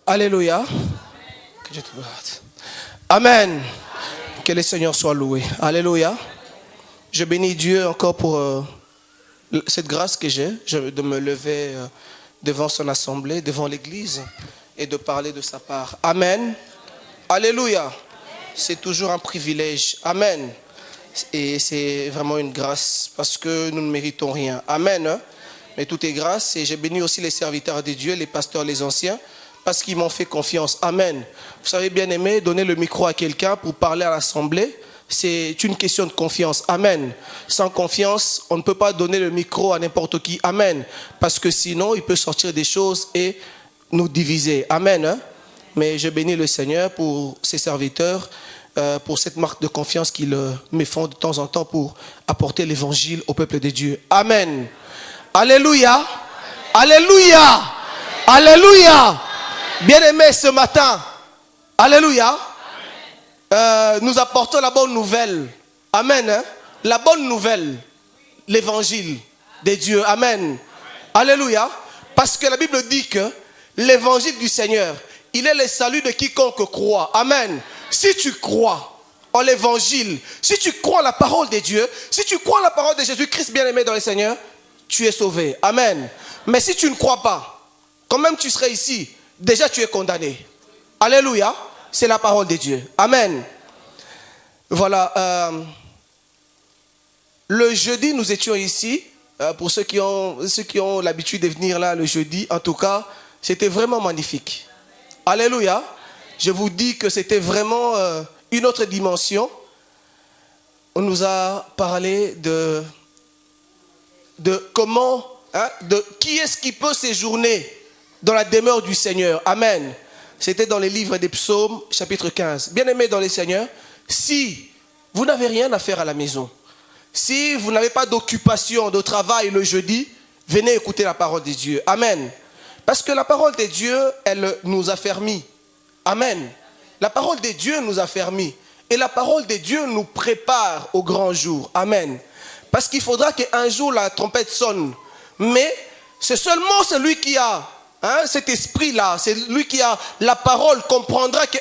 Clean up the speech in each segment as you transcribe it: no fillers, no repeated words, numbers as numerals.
Alléluia. Que Dieu te bénisse. Amen. Que le Seigneur soit loué. Alléluia. Je bénis Dieu encore pour cette grâce que j'ai de me lever devant son assemblée, devant l'église et de parler de sa part. Amen. Alléluia. C'est toujours un privilège. Amen. Et c'est vraiment une grâce parce que nous ne méritons rien. Amen. Mais tout est grâce et j'ai béni aussi les serviteurs de Dieu, les pasteurs, les anciens, parce qu'ils m'ont fait confiance. Amen. Vous savez, bien aimé, donner le micro à quelqu'un pour parler à l'assemblée, c'est une question de confiance. Amen. Sans confiance, on ne peut pas donner le micro à n'importe qui. Amen. Parce que sinon, il peut sortir des choses et nous diviser. Amen. Mais je bénis le Seigneur pour ses serviteurs, pour cette marque de confiance qu'ils me font de temps en temps pour apporter l'évangile au peuple de Dieu. Amen. Alléluia. Alléluia. Alléluia. Bien-aimés, ce matin, alléluia, nous apportons la bonne nouvelle. Amen. Hein? La bonne nouvelle, l'évangile de Dieu. Amen. Alléluia. Parce que la Bible dit que l'évangile du Seigneur, il est le salut de quiconque croit. Amen. Si tu crois en l'évangile, si tu crois en la parole de Dieu, si tu crois en la parole de Jésus-Christ bien-aimé dans le Seigneur, tu es sauvé. Amen. Mais si tu ne crois pas, quand même tu serais ici, déjà tu es condamné. Alléluia. C'est la parole de Dieu. Amen. Voilà. Le jeudi, nous étions ici. Pour ceux qui ont l'habitude de venir là le jeudi, en tout cas, c'était vraiment magnifique. Alléluia. Je vous dis que c'était vraiment une autre dimension. On nous a parlé de comment, de qui est-ce qui peut séjourner dans la demeure du Seigneur. Amen. C'était dans les livres des psaumes, chapitre 15. Bien-aimés dans les Seigneurs, si vous n'avez rien à faire à la maison, si vous n'avez pas d'occupation, de travail le jeudi, venez écouter la parole de Dieu. Amen. Parce que la parole de Dieu, elle nous a fermis. Amen. La parole de Dieu nous a fermis. Et la parole de Dieu nous prépare au grand jour. Amen. Parce qu'il faudra qu'un jour la trompette sonne. Mais c'est seulement celui qui a cet esprit-là, c'est lui qui a la parole, comprendra que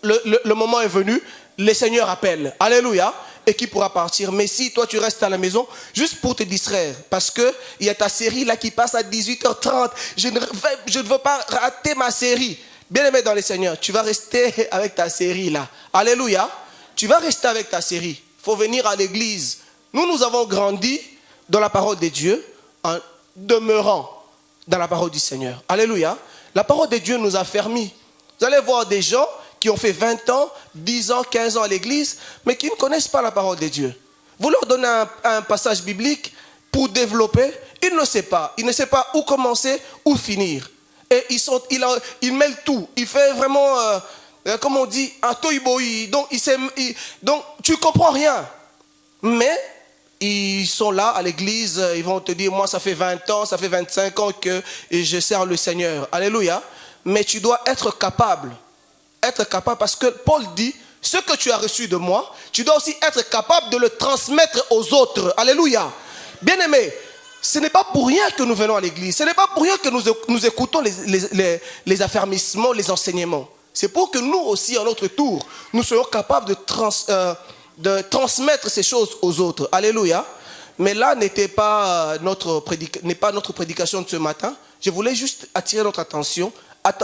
le moment est venu, le Seigneur appelle. Alléluia. Et qui pourra partir. Mais si toi tu restes à la maison, juste pour te distraire, parce qu'il y a ta série là qui passe à 18h30, je ne veux pas rater ma série. Bien-aimé dans le Seigneur, tu vas rester avec ta série là. Alléluia. Tu vas rester avec ta série. Il faut venir à l'église. Nous avons grandi dans la parole de Dieu en demeurant dans la parole du Seigneur. Alléluia. La parole de Dieu nous a fermis. Vous allez voir des gens qui ont fait 20 ans, 10 ans, 15 ans à l'église, mais qui ne connaissent pas la parole de Dieu. Vous leur donnez un passage biblique pour développer, ils ne savent pas. Ils ne savent pas où commencer, où finir. Et ils mêlent tout. Ils font vraiment, comme on dit, un toy-boy. Donc tu ne comprends rien. Mais ils sont là à l'église, ils vont te dire, moi ça fait 20 ans, ça fait 25 ans que je sers le Seigneur. Alléluia. Mais tu dois être capable parce que Paul dit, ce que tu as reçu de moi, tu dois aussi être capable de le transmettre aux autres. Alléluia. Bien-aimés, ce n'est pas pour rien que nous venons à l'église, ce n'est pas pour rien que nous écoutons les affermissements, les enseignements. C'est pour que nous aussi, à notre tour, nous soyons capables de transmettre ces choses aux autres. Alléluia. Mais là n'est pas notre prédication de ce matin. Je voulais juste attirer notre attention,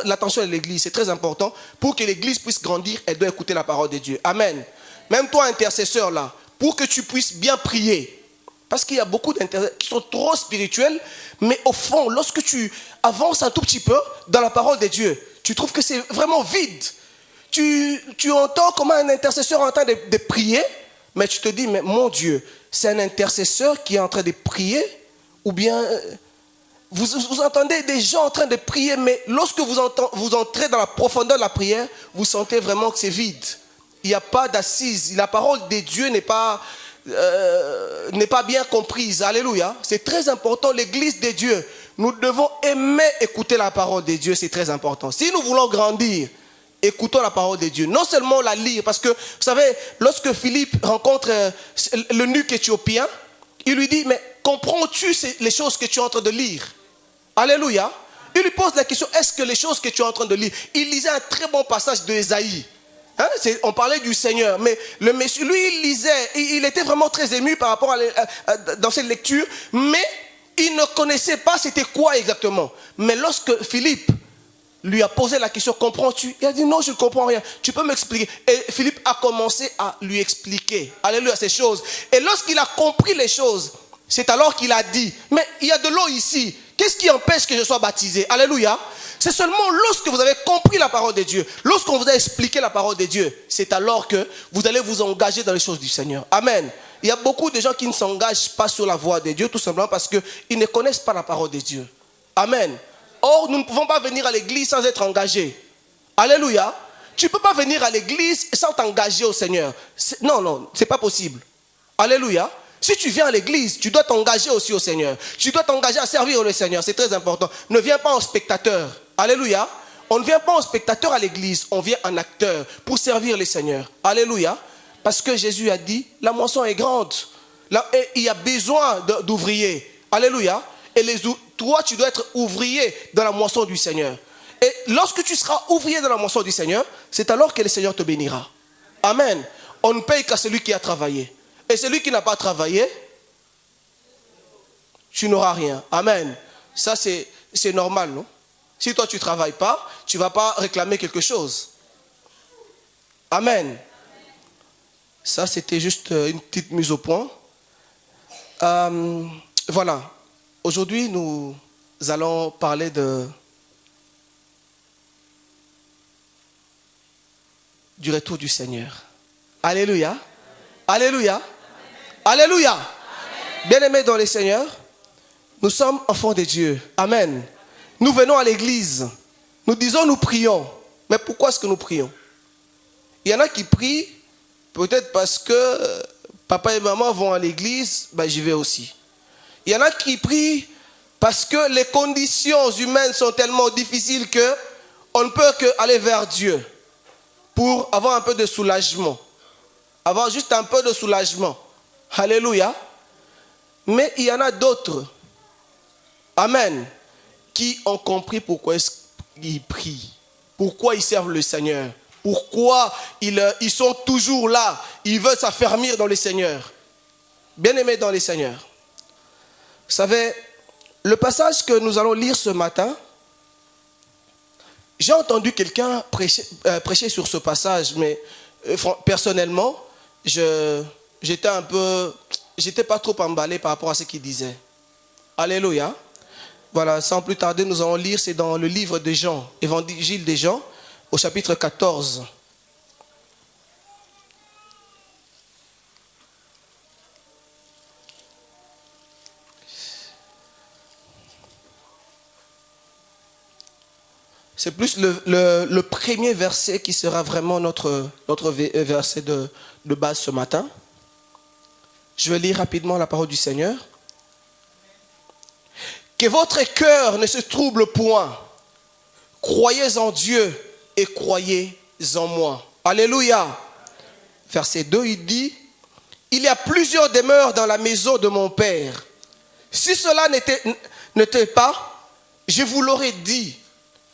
l'attention de l'église. C'est très important. Pour que l'église puisse grandir, elle doit écouter la parole de Dieu. Amen. Même toi, intercesseur là, pour que tu puisses bien prier. Parce qu'il y a beaucoup d'intercesseurs qui sont trop spirituels, mais au fond, lorsque tu avances un tout petit peu dans la parole de Dieu, tu trouves que c'est vraiment vide. Tu entends comment un intercesseur est en train de prier, mais tu te dis, mais mon Dieu, c'est un intercesseur qui est en train de prier, ou bien vous entendez des gens en train de prier, mais lorsque vous entrez dans la profondeur de la prière, vous sentez vraiment que c'est vide. Il n'y a pas d'assise. La parole de Dieu n'est pas bien comprise. Alléluia. C'est très important, l'église de Dieu. Nous devons aimer écouter la parole de Dieu, c'est très important. Si nous voulons grandir, écoutons la parole de Dieu. Non seulement la lire, parce que, vous savez, lorsque Philippe rencontre l'eunuque éthiopien, il lui dit, mais comprends-tu les choses que tu es en train de lire? Alléluia. Il lui pose la question, est-ce que les choses que tu es en train de lire, il lisait un très bon passage d'Ésaïe. Hein, on parlait du Seigneur, mais le monsieur, lui, il lisait, il était vraiment très ému par rapport dans cette lecture, mais il ne connaissait pas c'était quoi exactement. Mais lorsque Philippe lui a posé la question, comprends-tu? Il a dit non, je ne comprends rien, tu peux m'expliquer? Et Philippe a commencé à lui expliquer, alléluia, ces choses. Et lorsqu'il a compris les choses, c'est alors qu'il a dit, mais il y a de l'eau ici, qu'est-ce qui empêche que je sois baptisé? Alléluia. C'est seulement lorsque vous avez compris la parole de Dieu, lorsqu'on vous a expliqué la parole de Dieu, c'est alors que vous allez vous engager dans les choses du Seigneur. Amen. Il y a beaucoup de gens qui ne s'engagent pas sur la voie de Dieu, tout simplement parce qu'ils ne connaissent pas la parole de Dieu. Amen. Or, nous ne pouvons pas venir à l'église sans être engagés. Alléluia. Tu ne peux pas venir à l'église sans t'engager au Seigneur. Non, ce n'est pas possible. Alléluia. Si tu viens à l'église, tu dois t'engager aussi au Seigneur. Tu dois t'engager à servir le Seigneur. C'est très important. Ne viens pas en spectateur. Alléluia. On ne vient pas en spectateur à l'église. On vient en acteur pour servir le Seigneur. Alléluia. Parce que Jésus a dit, la moisson est grande. Et il y a besoin d'ouvriers. Alléluia. Et toi, tu dois être ouvrier dans la moisson du Seigneur. Et lorsque tu seras ouvrier dans la moisson du Seigneur, c'est alors que le Seigneur te bénira. Amen. On ne paye qu'à celui qui a travaillé. Et celui qui n'a pas travaillé, tu n'auras rien. Amen. Ça, c'est normal, non? Si toi, tu ne travailles pas, tu ne vas pas réclamer quelque chose. Amen. Ça, c'était juste une petite mise au point. Voilà. Aujourd'hui, nous allons parler du retour du Seigneur. Alléluia. Alléluia. Alléluia. Bien-aimés dans le Seigneur, nous sommes enfants de Dieu. Amen. Nous venons à l'église. Nous disons, nous prions. Mais pourquoi est-ce que nous prions? Il y en a qui prient, peut-être parce que papa et maman vont à l'église, ben j'y vais aussi. Il y en a qui prient parce que les conditions humaines sont tellement difficiles qu'on ne peut qu'aller vers Dieu pour avoir un peu de soulagement. Avoir juste un peu de soulagement. Alléluia. Mais il y en a d'autres, amen, qui ont compris pourquoi ils prient, pourquoi ils servent le Seigneur, pourquoi ils sont toujours là, ils veulent s'affermir dans le Seigneur. Bien-aimés dans le Seigneur. Vous savez, le passage que nous allons lire ce matin, j'ai entendu quelqu'un prêcher sur ce passage, mais personnellement, j'étais pas trop emballé par rapport à ce qu'il disait. Alléluia. Voilà, sans plus tarder, nous allons lire, c'est dans le livre de Jean, Évangile de Jean, au chapitre 14. C'est plus le premier verset qui sera vraiment notre verset de base ce matin. Je vais lire rapidement la parole du Seigneur. Que votre cœur ne se trouble point. Croyez en Dieu et croyez en moi. Alléluia. Verset 2, il dit, il y a plusieurs demeures dans la maison de mon Père. Si cela n'était pas, je vous l'aurais dit.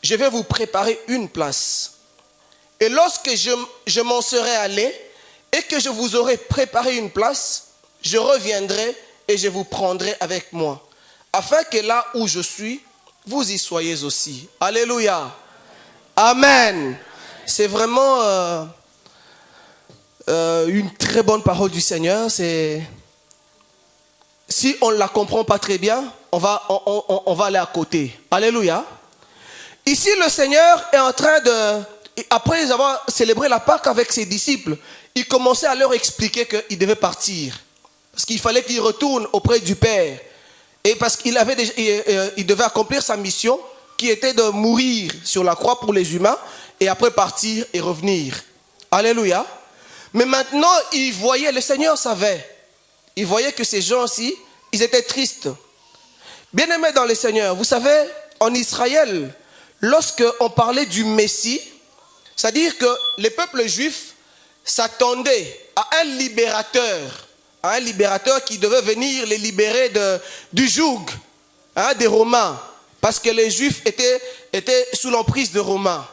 Je vais vous préparer une place. Et lorsque je m'en serai allé et que je vous aurai préparé une place, je reviendrai et je vous prendrai avec moi, afin que là où je suis, vous y soyez aussi. Alléluia. Amen. C'est vraiment une très bonne parole du Seigneur. Si on ne la comprend pas très bien, on va aller à côté. Alléluia. Ici, le Seigneur est en train après avoir célébré la Pâque avec ses disciples, il commençait à leur expliquer qu'il devait partir. Parce qu'il fallait qu'il retourne auprès du Père. Et parce qu'il devait accomplir sa mission, qui était de mourir sur la croix pour les humains, et après partir et revenir. Alléluia. Mais maintenant, le Seigneur savait. Il voyait que ces gens-ci, ils étaient tristes. Bien-aimés dans le Seigneur, vous savez, en Israël, lorsqu'on parlait du Messie, c'est-à-dire que les peuples juifs s'attendaient à un libérateur qui devait venir les libérer du joug des Romains. Parce que les Juifs étaient sous l'emprise de Romains.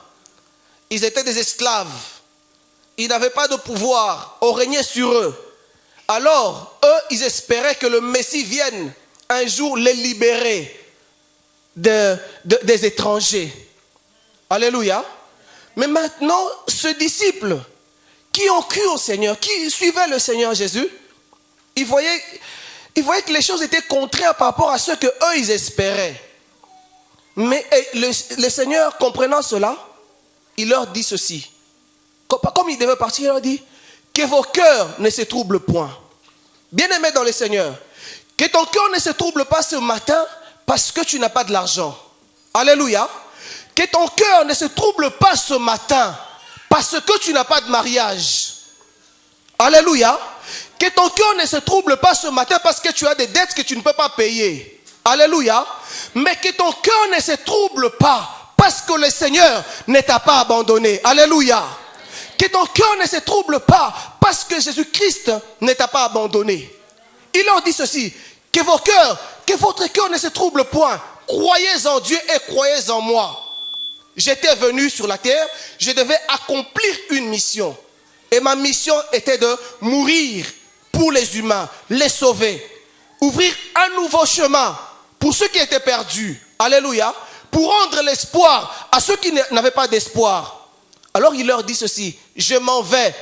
Ils étaient des esclaves. Ils n'avaient pas de pouvoir. On régnait sur eux. Alors, eux, ils espéraient que le Messie vienne un jour les libérer des étrangers. Alléluia. Mais maintenant, ce disciple qui ont cru au Seigneur, qui suivait le Seigneur Jésus, ils voyaient que les choses étaient contraires par rapport à ce que eux ils espéraient. Mais le Seigneur, comprenant cela, il leur dit ceci. Comme il devait partir, il leur dit que vos cœurs ne se troublent point. Bien-aimé dans le Seigneur, que ton cœur ne se trouble pas ce matin parce que tu n'as pas de l'argent. Alléluia. Que ton cœur ne se trouble pas ce matin parce que tu n'as pas de mariage. Alléluia. Que ton cœur ne se trouble pas ce matin parce que tu as des dettes que tu ne peux pas payer. Alléluia. Mais que ton cœur ne se trouble pas parce que le Seigneur ne t'a pas abandonné. Alléluia. Que ton cœur ne se trouble pas parce que Jésus-Christ ne t'a pas abandonné. Il leur dit ceci, que votre cœur ne se trouble point. Croyez en Dieu et croyez en moi. J'étais venu sur la terre, je devais accomplir une mission. Et ma mission était de mourir pour les humains, les sauver. Ouvrir un nouveau chemin pour ceux qui étaient perdus. Alléluia. Pour rendre l'espoir à ceux qui n'avaient pas d'espoir. Alors il leur dit ceci, je m'en vais.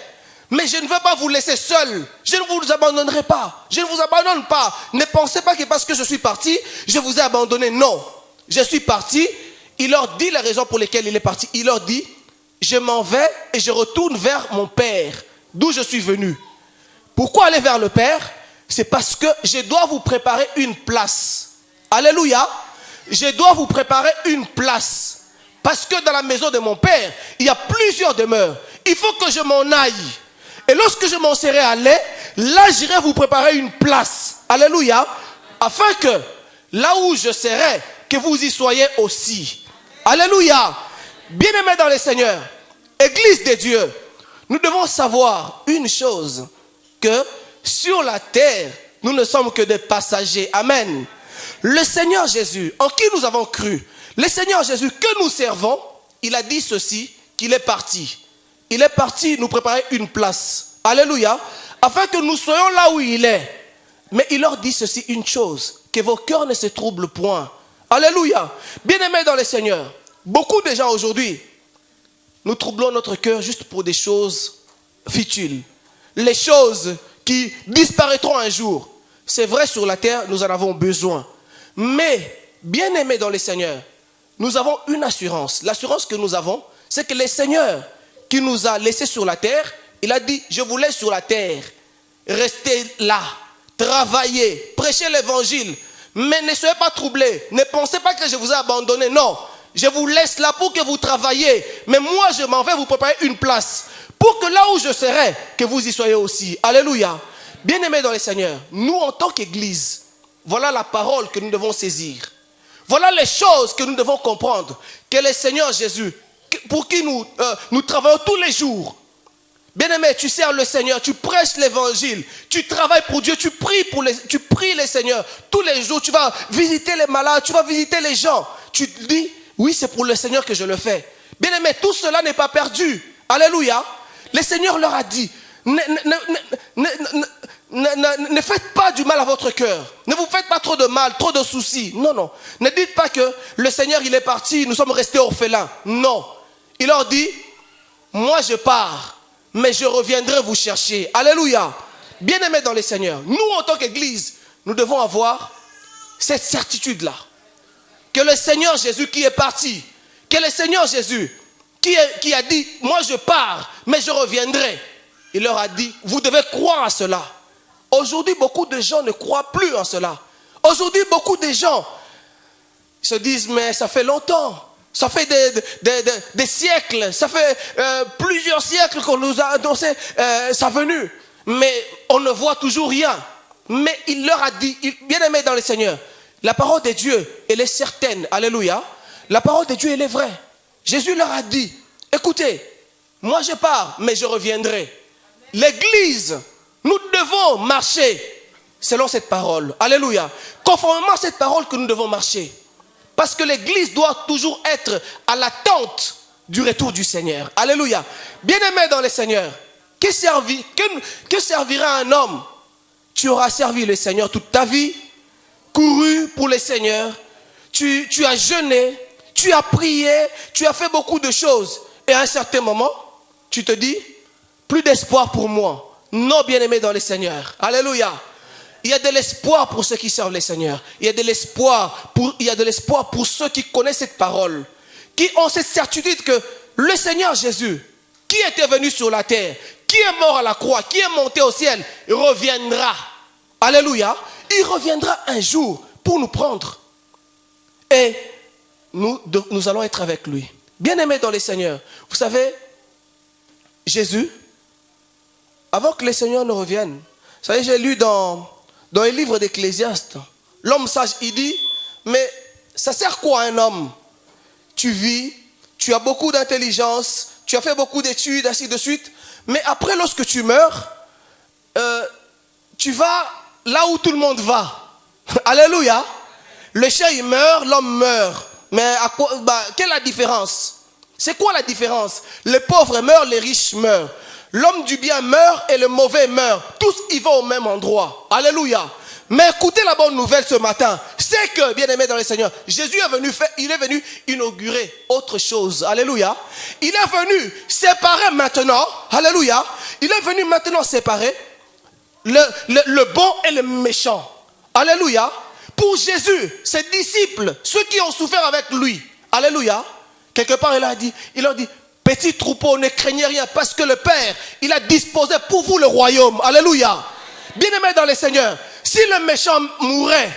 Mais je ne veux pas vous laisser seuls. Je ne vous abandonnerai pas. Je ne vous abandonne pas. Ne pensez pas que parce que je suis parti, je vous ai abandonné. Non. Je suis parti. Il leur dit la raison pour laquelle il est parti. Il leur dit, je m'en vais et je retourne vers mon Père, d'où je suis venu. Pourquoi aller vers le Père? C'est parce que je dois vous préparer une place. Alléluia. Je dois vous préparer une place. Parce que dans la maison de mon Père, il y a plusieurs demeures. Il faut que je m'en aille. Et lorsque je m'en serai allé, là j'irai vous préparer une place. Alléluia. Afin que là où je serai, que vous y soyez aussi. Alléluia. Bien-aimés dans le Seigneur, Église de Dieu, nous devons savoir une chose, que sur la terre, nous ne sommes que des passagers. Amen. Le Seigneur Jésus, en qui nous avons cru, le Seigneur Jésus que nous servons, il a dit ceci, qu'il est parti. Il est parti nous préparer une place. Alléluia. Afin que nous soyons là où il est. Mais il leur dit ceci, une chose, que vos cœurs ne se troublent point. Alléluia. Bien-aimés dans le Seigneur, beaucoup de gens aujourd'hui, nous troublons notre cœur juste pour des choses futiles. Les choses qui disparaîtront un jour. C'est vrai, sur la terre, nous en avons besoin. Mais, bien-aimés dans le Seigneur, nous avons une assurance. L'assurance que nous avons, c'est que le Seigneur qui nous a laissés sur la terre, il a dit, je vous laisse sur la terre. Restez là, travaillez, prêchez l'évangile. Mais ne soyez pas troublés. Ne pensez pas que je vous ai abandonné. Non, je vous laisse là pour que vous travaillez. Mais moi, je m'en vais vous préparer une place. Pour que là où je serai, que vous y soyez aussi. Alléluia. Bien-aimés dans le Seigneur, nous en tant qu'Église, voilà la parole que nous devons saisir. Voilà les choses que nous devons comprendre. Que le Seigneur Jésus, pour qui nous travaillons tous les jours. Bien-aimé, tu sers le Seigneur, tu prêches l'évangile, tu travailles pour Dieu, tu pries le Seigneur. Tous les jours, tu vas visiter les malades, tu vas visiter les gens. Tu te dis, oui, c'est pour le Seigneur que je le fais. Bien-aimé, tout cela n'est pas perdu. Alléluia. Le Seigneur leur a dit, ne faites pas du mal à votre cœur. Ne vous faites pas trop de mal, trop de soucis. Non, non. Ne dites pas que le Seigneur, il est parti, nous sommes restés orphelins. Non. Il leur dit, moi je pars, mais je reviendrai vous chercher. Alléluia. Bien-aimés dans le Seigneur, nous en tant qu'Église, nous devons avoir cette certitude-là. Que le Seigneur Jésus qui est parti, que le Seigneur Jésus qui a dit, moi je pars, mais je reviendrai. Il leur a dit, vous devez croire à cela. Aujourd'hui, beaucoup de gens ne croient plus en cela. Aujourd'hui, beaucoup de gens se disent, mais ça fait longtemps. Ça fait des siècles. Ça fait plusieurs siècles qu'on nous a annoncé sa venue. Mais on ne voit toujours rien. Mais il leur a dit, bien-aimés dans le Seigneur, la parole de Dieu, elle est certaine. Alléluia. La parole de Dieu, elle est vraie. Jésus leur a dit, écoutez, moi je pars, mais je reviendrai. L'Église, nous devons marcher selon cette parole. Alléluia. Conformément à cette parole que nous devons marcher. Parce que l'église doit toujours être à l'attente du retour du Seigneur. Alléluia. Bien-aimé dans le Seigneur, que servira un homme? Tu auras servi le Seigneur toute ta vie, couru pour le Seigneur, tu as jeûné, tu as prié, tu as fait beaucoup de choses. Et à un certain moment, tu te dis, plus d'espoir pour moi. Non, bien-aimé dans le Seigneur. Alléluia. Il y a de l'espoir pour ceux qui servent le Seigneur. Il y a de l'espoir pour ceux qui connaissent cette parole, qui ont cette certitude que le Seigneur Jésus, qui était venu sur la terre, qui est mort à la croix, qui est monté au ciel, reviendra. Alléluia. Il reviendra un jour pour nous prendre. Et nous allons être avec lui. Bien-aimés dans le Seigneur, vous savez, Jésus, avant que le Seigneur ne revienne, vous savez, j'ai lu dans les livres d'Ecclésiaste, l'homme sage, il dit, mais ça sert quoi à un homme? Tu vis, tu as beaucoup d'intelligence, tu as fait beaucoup d'études, ainsi de suite, mais après, lorsque tu meurs, tu vas là où tout le monde va. Alléluia. Le chien, il meurt, l'homme meurt. Mais quelle est la différence? C'est quoi la différence? Les pauvres meurent, les riches meurent. L'homme du bien meurt et le mauvais meurt. Tous ils vont au même endroit. Alléluia. Mais écoutez la bonne nouvelle ce matin. C'est que, bien aimé dans le Seigneur, Jésus il est venu inaugurer autre chose. Alléluia. Il est venu séparer maintenant. Alléluia. Il est venu maintenant séparer le bon et le méchant. Alléluia. Pour Jésus, ses disciples, ceux qui ont souffert avec lui. Alléluia. Quelque part, il leur dit, petit troupeau, ne craignez rien, parce que le Père, il a disposé pour vous le royaume. Alléluia. Bien-aimés dans le Seigneur, si le méchant mourait,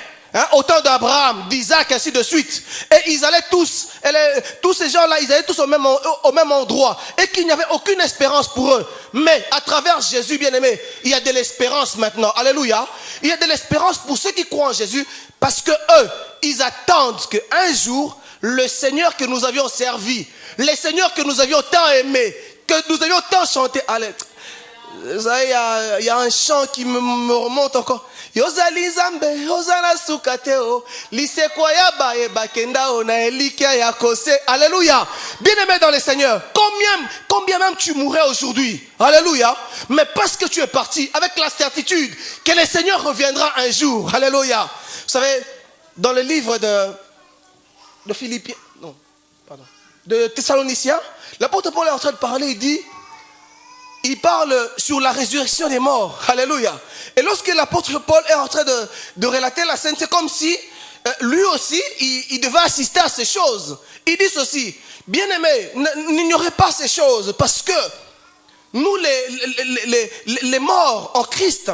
au temps d'Abraham, d'Isaac, ainsi de suite, et ils allaient tous ces gens-là, ils allaient tous au même endroit, et qu'il n'y avait aucune espérance pour eux. Mais à travers Jésus, bien-aimé, il y a de l'espérance maintenant. Alléluia. Il y a de l'espérance pour ceux qui croient en Jésus, parce que eux, ils attendent qu'un jour, le Seigneur que nous avions servi, le Seigneur que nous avions tant aimé, que nous avions tant chanté. Allez, il y a un chant qui me remonte encore. Alléluia. Bien-aimé dans le Seigneur, combien même tu mourrais aujourd'hui. Alléluia. Mais parce que tu es parti avec la certitude que le Seigneur reviendra un jour. Alléluia. Vous savez, dans le livre de Philippiens, non, pardon, de Thessaloniciens, l'apôtre Paul est en train de parler, il parle sur la résurrection des morts. Alléluia. Et lorsque l'apôtre Paul est en train de relater la scène, c'est comme si lui aussi, il devait assister à ces choses. Il dit ceci, bien-aimés, n'ignorez pas ces choses, parce que nous, les morts en Christ,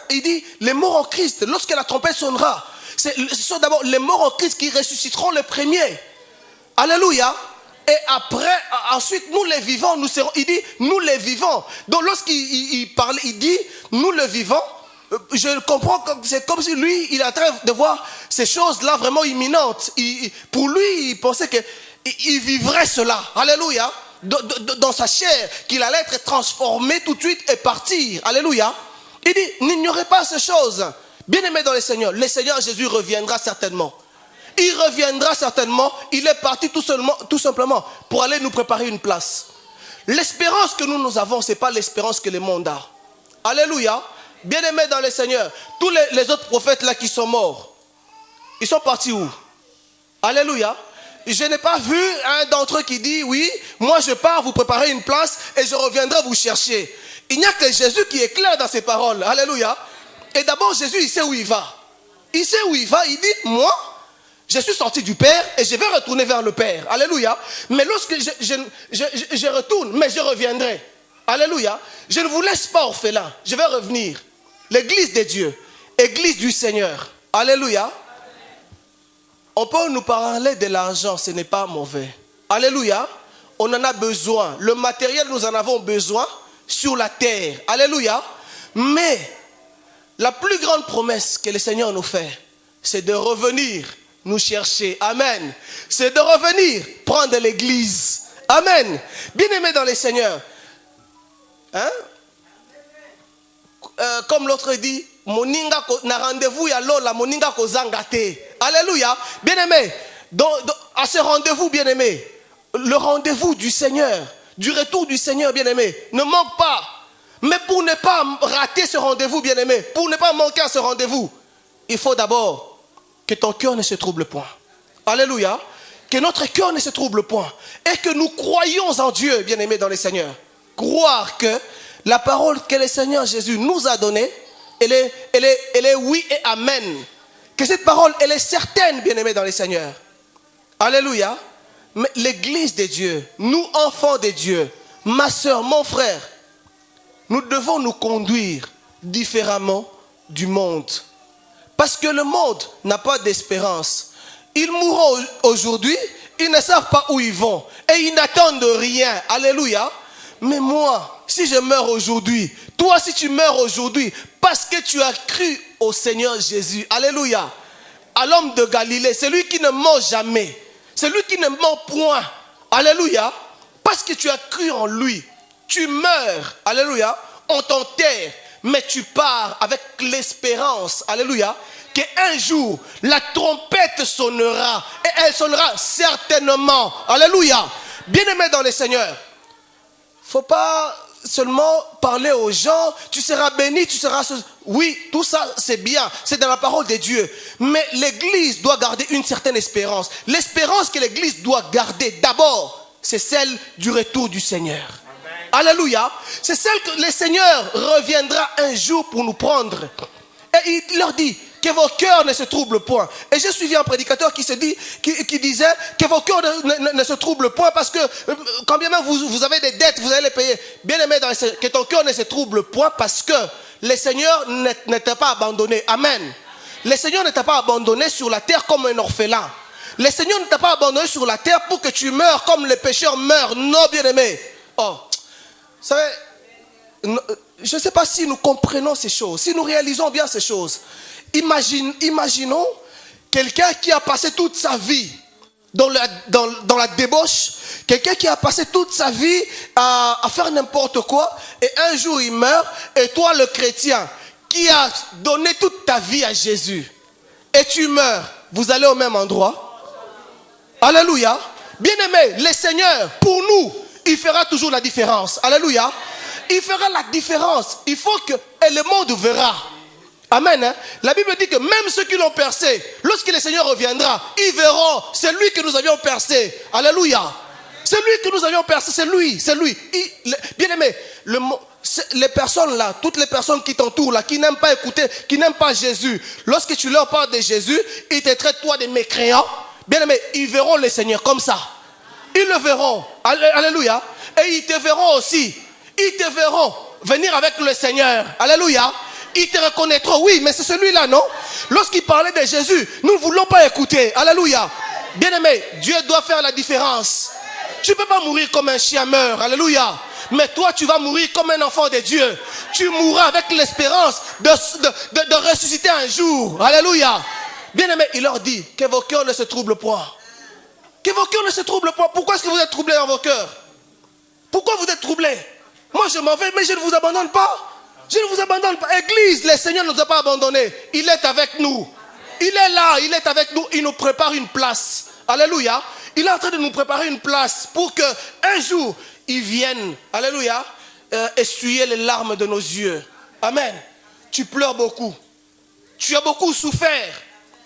il dit, les morts en Christ, lorsque la trompette sonnera, ce sont d'abord les morts en Christ qui ressusciteront les premiers. Alléluia. Et après, ensuite, nous les vivants, nous serons, il dit, nous les vivants. Donc lorsqu'il parle, il dit, nous les vivants, je comprends que c'est comme si lui, il est en train de voir ces choses-là vraiment imminentes. Pour lui, il pensait qu'il vivrait cela. Alléluia. Dans sa chair, qu'il allait être transformé tout de suite et partir. Alléluia. Il dit, n'ignorez pas ces choses. Bien-aimés dans le Seigneur Jésus reviendra certainement. Il reviendra certainement. Il est parti tout simplement pour aller nous préparer une place. L'espérance que nous avons, ce n'est pas l'espérance que le monde a. Alléluia. Bien-aimés dans le Seigneur, tous les autres prophètes là qui sont morts, ils sont partis où? Alléluia. Je n'ai pas vu un d'entre eux qui dit, oui, moi je pars vous préparer une place et je reviendrai vous chercher. Il n'y a que Jésus qui est clair dans ses paroles. Alléluia. Et d'abord Jésus, il sait où il va. Il sait où il va. Il dit, moi, je suis sorti du Père et je vais retourner vers le Père. Alléluia. Mais lorsque je retourne, mais je reviendrai. Alléluia. Je ne vous laisse pas orphelin. Je vais revenir. L'église de Dieu. Église du Seigneur. Alléluia. On peut nous parler de l'argent, ce n'est pas mauvais. Alléluia. On en a besoin. Le matériel, nous en avons besoin sur la terre. Alléluia. Mais la plus grande promesse que le Seigneur nous fait, c'est de revenir nous chercher. Amen. C'est de revenir prendre l'église. Amen. Bien-aimés dans le Seigneur. Comme l'autre dit, moninga na rendez-vous ya lola moninga ko zangate. Alléluia. Bien-aimés, à ce rendez-vous, bien-aimé, le rendez-vous du Seigneur, du retour du Seigneur, bien-aimé, ne manque pas. Mais pour ne pas rater ce rendez-vous, bien-aimé, pour ne pas manquer à ce rendez-vous, il faut d'abord que ton cœur ne se trouble point. Alléluia. Que notre cœur ne se trouble point. Et que nous croyons en Dieu, bien-aimé dans le Seigneur. Croire que la parole que le Seigneur Jésus nous a donnée, elle est oui et amen. Que cette parole, elle est certaine, bien-aimé dans le Seigneur. Alléluia. Mais l'église de Dieu, nous enfants de Dieu, ma soeur, mon frère, nous devons nous conduire différemment du monde. Parce que le monde n'a pas d'espérance. Ils mourront aujourd'hui, ils ne savent pas où ils vont. Et ils n'attendent rien. Alléluia. Mais moi, si je meurs aujourd'hui, toi si tu meurs aujourd'hui, parce que tu as cru au Seigneur Jésus. Alléluia. À l'homme de Galilée, celui qui ne ment jamais. Celui qui ne ment point. Alléluia. Parce que tu as cru en lui. Tu meurs. Alléluia. On t'enterre. Mais tu pars avec l'espérance. Alléluia. Qu'un jour, la trompette sonnera. Et elle sonnera certainement. Alléluia. Bien-aimé dans le Seigneur. Il ne faut pas seulement parler aux gens. Tu seras béni, tu seras... Oui, tout ça, c'est bien. C'est dans la parole de Dieu. Mais l'Église doit garder une certaine espérance. L'espérance que l'Église doit garder, d'abord, c'est celle du retour du Seigneur. Amen. Alléluia. C'est celle que le Seigneur reviendra un jour pour nous prendre. Et il leur dit... que vos cœurs ne se troublent point. Et j'ai suivi un prédicateur qui disait que vos cœurs ne se troublent point parce que quand bien même vous avez des dettes, vous allez les payer. Bien aimé, que ton cœur ne se trouble point parce que le Seigneur ne t'a pas abandonné. Amen. Le Seigneur ne t'a pas abandonné sur la terre comme un orphelin. Le Seigneur ne t'a pas abandonné sur la terre pour que tu meurs comme les pécheurs meurent. Non, bien aimé. Oh, vous savez, je ne sais pas si nous comprenons ces choses, si nous réalisons bien ces choses. Imaginons quelqu'un qui a passé toute sa vie dans la débauche, quelqu'un qui a passé toute sa vie à faire n'importe quoi, et un jour il meurt, et toi le chrétien qui a donné toute ta vie à Jésus, et tu meurs, vous allez au même endroit. Alléluia. Bien-aimé, le Seigneur, pour nous, il fera toujours la différence. Alléluia. Il fera la différence. Il faut que, et le monde verra. Amen. Hein? La Bible dit que même ceux qui l'ont percé, lorsque le Seigneur reviendra, ils verront, c'est lui que nous avions percé. Alléluia. C'est lui que nous avions percé, c'est lui, c'est lui. Bien aimé, les personnes là, toutes les personnes qui t'entourent là, qui n'aiment pas écouter, qui n'aiment pas Jésus, lorsque tu leur parles de Jésus, ils te traitent toi de mécréants. Bien aimé, ils verront le Seigneur comme ça. Ils le verront. Alléluia. Et ils te verront aussi. Ils te verront venir avec le Seigneur. Alléluia. Ils te reconnaîtront. Oui, mais c'est celui-là, non? Lorsqu'il parlait de Jésus, nous ne voulons pas écouter. Alléluia. Bien-aimé, Dieu doit faire la différence. Tu ne peux pas mourir comme un chien meurt. Alléluia. Mais toi, tu vas mourir comme un enfant de Dieu. Tu mourras avec l'espérance de ressusciter un jour. Alléluia. Bien-aimé, il leur dit que vos cœurs ne se troublent point. Que vos cœurs ne se troublent point. Pourquoi est-ce que vous êtes troublés dans vos cœurs? Pourquoi vous êtes troublés? Moi, je m'en vais, mais je ne vous abandonne pas. Je ne vous abandonne pas. Église, le Seigneur ne nous a pas abandonnés. Il est avec nous. Il est là, il est avec nous. Il nous prépare une place. Alléluia. Il est en train de nous préparer une place pour qu'un jour, il vienne, alléluia, essuyer les larmes de nos yeux. Amen. Tu pleures beaucoup. Tu as beaucoup souffert.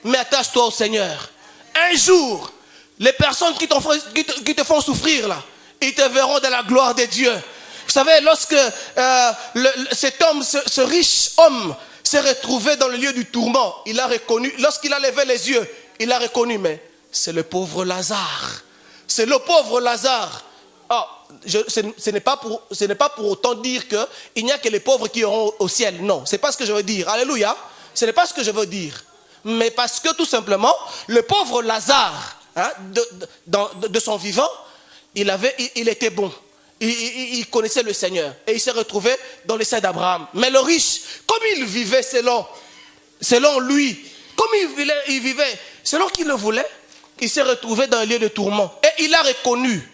Mais attache-toi au Seigneur. Un jour, les personnes qui te font souffrir là, ils te verront dans la gloire de Dieu. Vous savez, lorsque cet homme, ce riche homme s'est retrouvé dans le lieu du tourment, il a reconnu, lorsqu'il a levé les yeux, il a reconnu, mais c'est le pauvre Lazare. C'est le pauvre Lazare. Oh, ce n'est pas pour autant dire qu'il n'y a que les pauvres qui iront au ciel. Non, ce n'est pas ce que je veux dire. Alléluia. Ce n'est pas ce que je veux dire. Mais parce que tout simplement, le pauvre Lazare, hein, de son vivant, il était bon. Il connaissait le Seigneur. Et il s'est retrouvé dans le sein d'Abraham. Mais le riche, comme il vivait selon lui, comme il vivait selon qu'il le voulait, il s'est retrouvé dans un lieu de tourment. Et il a reconnu.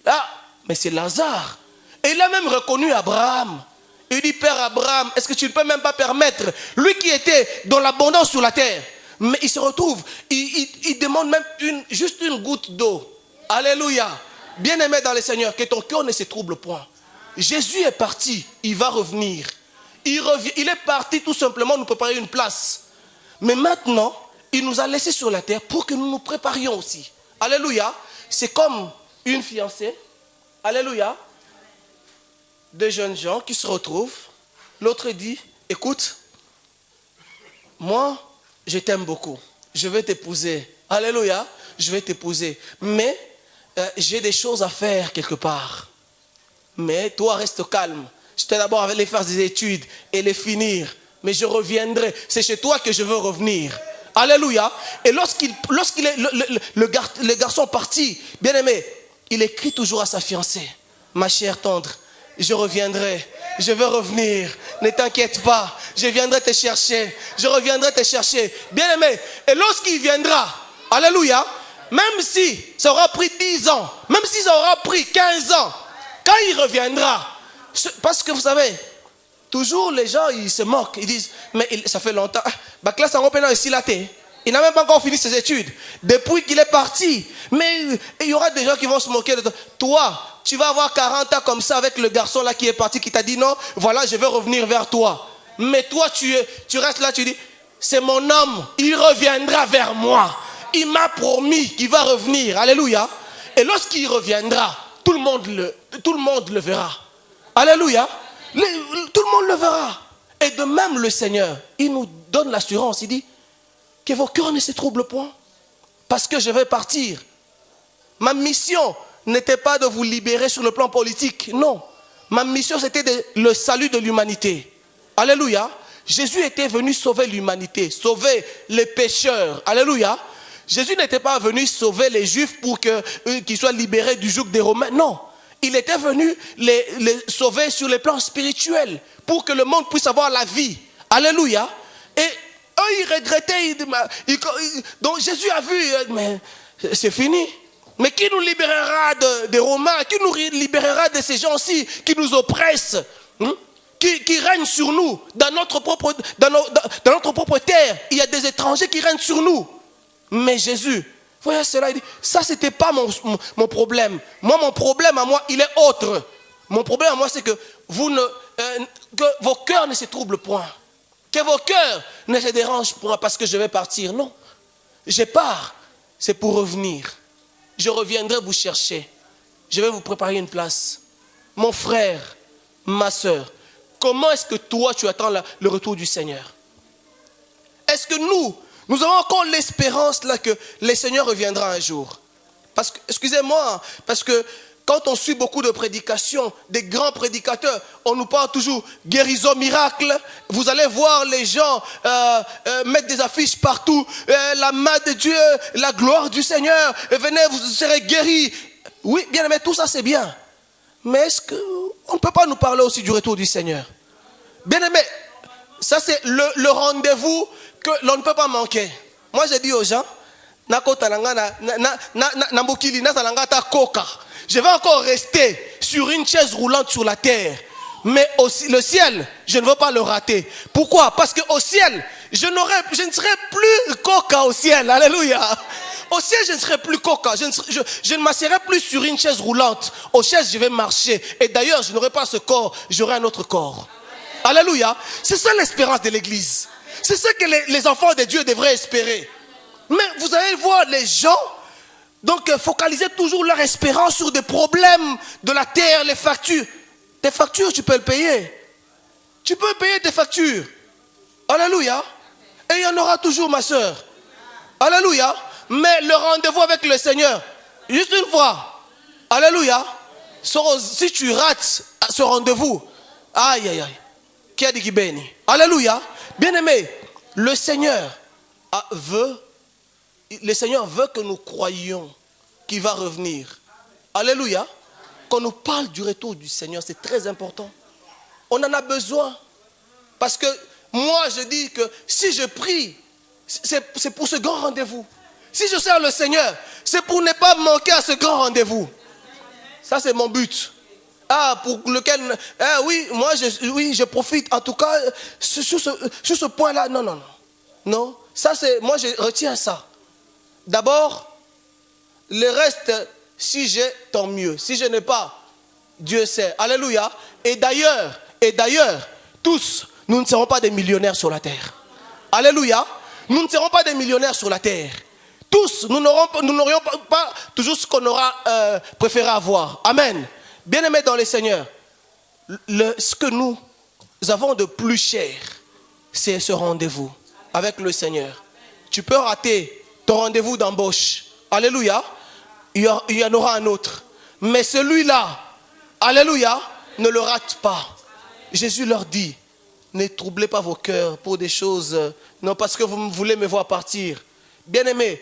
Ah, mais c'est Lazare. Et il a même reconnu Abraham. Il dit, Père Abraham, est-ce que tu ne peux même pas permettre, lui qui était dans l'abondance sur la terre, Mais il se retrouve, il demande même juste une goutte d'eau. Alléluia. Bien-aimé dans le Seigneur, que ton cœur ne se trouble point. Jésus est parti, il va revenir. Il est parti tout simplement nous préparer une place. Mais maintenant, il nous a laissés sur la terre pour que nous nous préparions aussi. Alléluia. C'est comme une fiancée. Alléluia. Deux jeunes gens qui se retrouvent. L'autre dit, écoute, moi, je t'aime beaucoup. Je vais t'épouser. Alléluia. Je vais t'épouser. Mais j'ai des choses à faire quelque part. Mais toi, reste calme. Je t'ai d'abord aller faire des études et les finir. Mais je reviendrai. C'est chez toi que je veux revenir. Alléluia. Et lorsqu'il est le garçon parti, bien aimé, il écrit toujours à sa fiancée, ma chère tendre, je reviendrai. Je veux revenir. Ne t'inquiète pas. Je viendrai te chercher. Je reviendrai te chercher. Bien aimé. Et lorsqu'il viendra, alléluia, même si ça aura pris 10 ans, même si ça aura pris 15 ans, quand il reviendra, parce que vous savez, toujours les gens, ils se moquent. Ils disent, mais ça fait longtemps. Il n'a même pas encore fini ses études. Depuis qu'il est parti. Mais il y aura des gens qui vont se moquer de toi. Toi, tu vas avoir 40 ans comme ça avec le garçon là qui est parti, qui t'a dit non, voilà, je vais revenir vers toi. Mais toi, tu restes là, tu dis, c'est mon homme, il reviendra vers moi. Il m'a promis qu'il va revenir. Alléluia. Et lorsqu'il reviendra, tout le monde le verra. Alléluia. Tout le monde le verra. Et de même le Seigneur, il nous donne l'assurance. Il dit que vos cœurs ne se troublent point. Parce que je vais partir. Ma mission n'était pas de vous libérer sur le plan politique. Non. Ma mission c'était le salut de l'humanité. Alléluia. Jésus était venu sauver l'humanité. Sauver les pécheurs. Alléluia. Jésus n'était pas venu sauver les Juifs pour qu'ils soient libérés du joug des Romains. Non. Il était venu les sauver sur le plan spirituel pour que le monde puisse avoir la vie. Alléluia. Et eux, ils regrettaient. Donc Jésus a vu, mais c'est fini. Mais qui nous libérera des Romains? Qui nous libérera de ces gens-ci qui nous oppressent, qui règnent sur nous dans notre propre terre? Il y a des étrangers qui règnent sur nous. Mais Jésus, voyez cela, il dit, ça c'était pas mon problème. Moi, mon problème à moi, il est autre. Mon problème à moi, c'est que que vos cœurs ne se troublent point. Que vos cœurs ne se dérangent point parce que je vais partir. Non, je pars, c'est pour revenir. Je reviendrai vous chercher. Je vais vous préparer une place. Mon frère, ma soeur, comment est-ce que toi tu attends le retour du Seigneur? Est-ce que nous avons encore l'espérance là que le Seigneur reviendra un jour? Parce que, excusez-moi, parce que quand on suit beaucoup de prédications, des grands prédicateurs, on nous parle toujours guérison miracle. Vous allez voir les gens mettre des affiches partout. La main de Dieu, la gloire du Seigneur. Venez, vous serez guéris. Oui, bien aimé, tout ça c'est bien. Mais est-ce qu'on ne peut pas nous parler aussi du retour du Seigneur? Bien aimé, ça c'est le rendez-vous que l'on ne peut pas manquer. Moi je dis aux gens, je vais encore rester sur une chaise roulante sur la terre. Mais aussi, le ciel, je ne veux pas le rater. Pourquoi? Parce qu'au ciel, je ne serai plus coca au ciel. Alléluia. Au ciel, je ne serai plus coca. Je ne m'asserai plus sur une chaise roulante. Au ciel, je vais marcher. Et d'ailleurs, je n'aurai pas ce corps, j'aurai un autre corps. Alléluia. C'est ça l'espérance de l'église. C'est ça que les enfants de Dieu devraient espérer. Mais vous allez voir les gens, donc focaliser toujours leur espérance sur des problèmes de la terre, les factures. Tes factures, tu peux le payer. Tu peux payer tes factures. Alléluia. Et il y en aura toujours, ma soeur. Alléluia. Mais le rendez-vous avec le Seigneur, juste une fois. Alléluia. Si tu rates ce rendez-vous, aïe, aïe, aïe. Qui a dit qu'il bénit? Alléluia. Bien aimé, le Seigneur veut que nous croyions qu'il va revenir. Alléluia. Qu'on nous parle du retour du Seigneur, c'est très important. On en a besoin. Parce que moi, je dis que si je prie, c'est pour ce grand rendez-vous. Si je sers le Seigneur, c'est pour ne pas manquer à ce grand rendez-vous. Ça, c'est mon but. Pour lequel, oui, moi, je profite. En tout cas, sur ce point-là, non. Ça, c'est, moi, je retiens ça. D'abord, le reste, si j'ai, tant mieux. Si je n'ai pas, Dieu sait. Alléluia. Et d'ailleurs, tous, nous ne serons pas des millionnaires sur la terre. Alléluia. Nous ne serons pas des millionnaires sur la terre. Tous, nous n'aurions pas toujours ce qu'on aura préféré avoir. Amen. Bien-aimés dans les Seigneurs, ce que nous avons de plus cher, c'est ce rendez-vous avec le Seigneur. Tu peux rater ton rendez-vous d'embauche. Alléluia. Il y en aura un autre. Mais celui-là, alléluia, ne le rate pas. Jésus leur dit, ne troublez pas vos cœurs pour des choses, non parce que vous voulez me voir partir. Bien-aimés,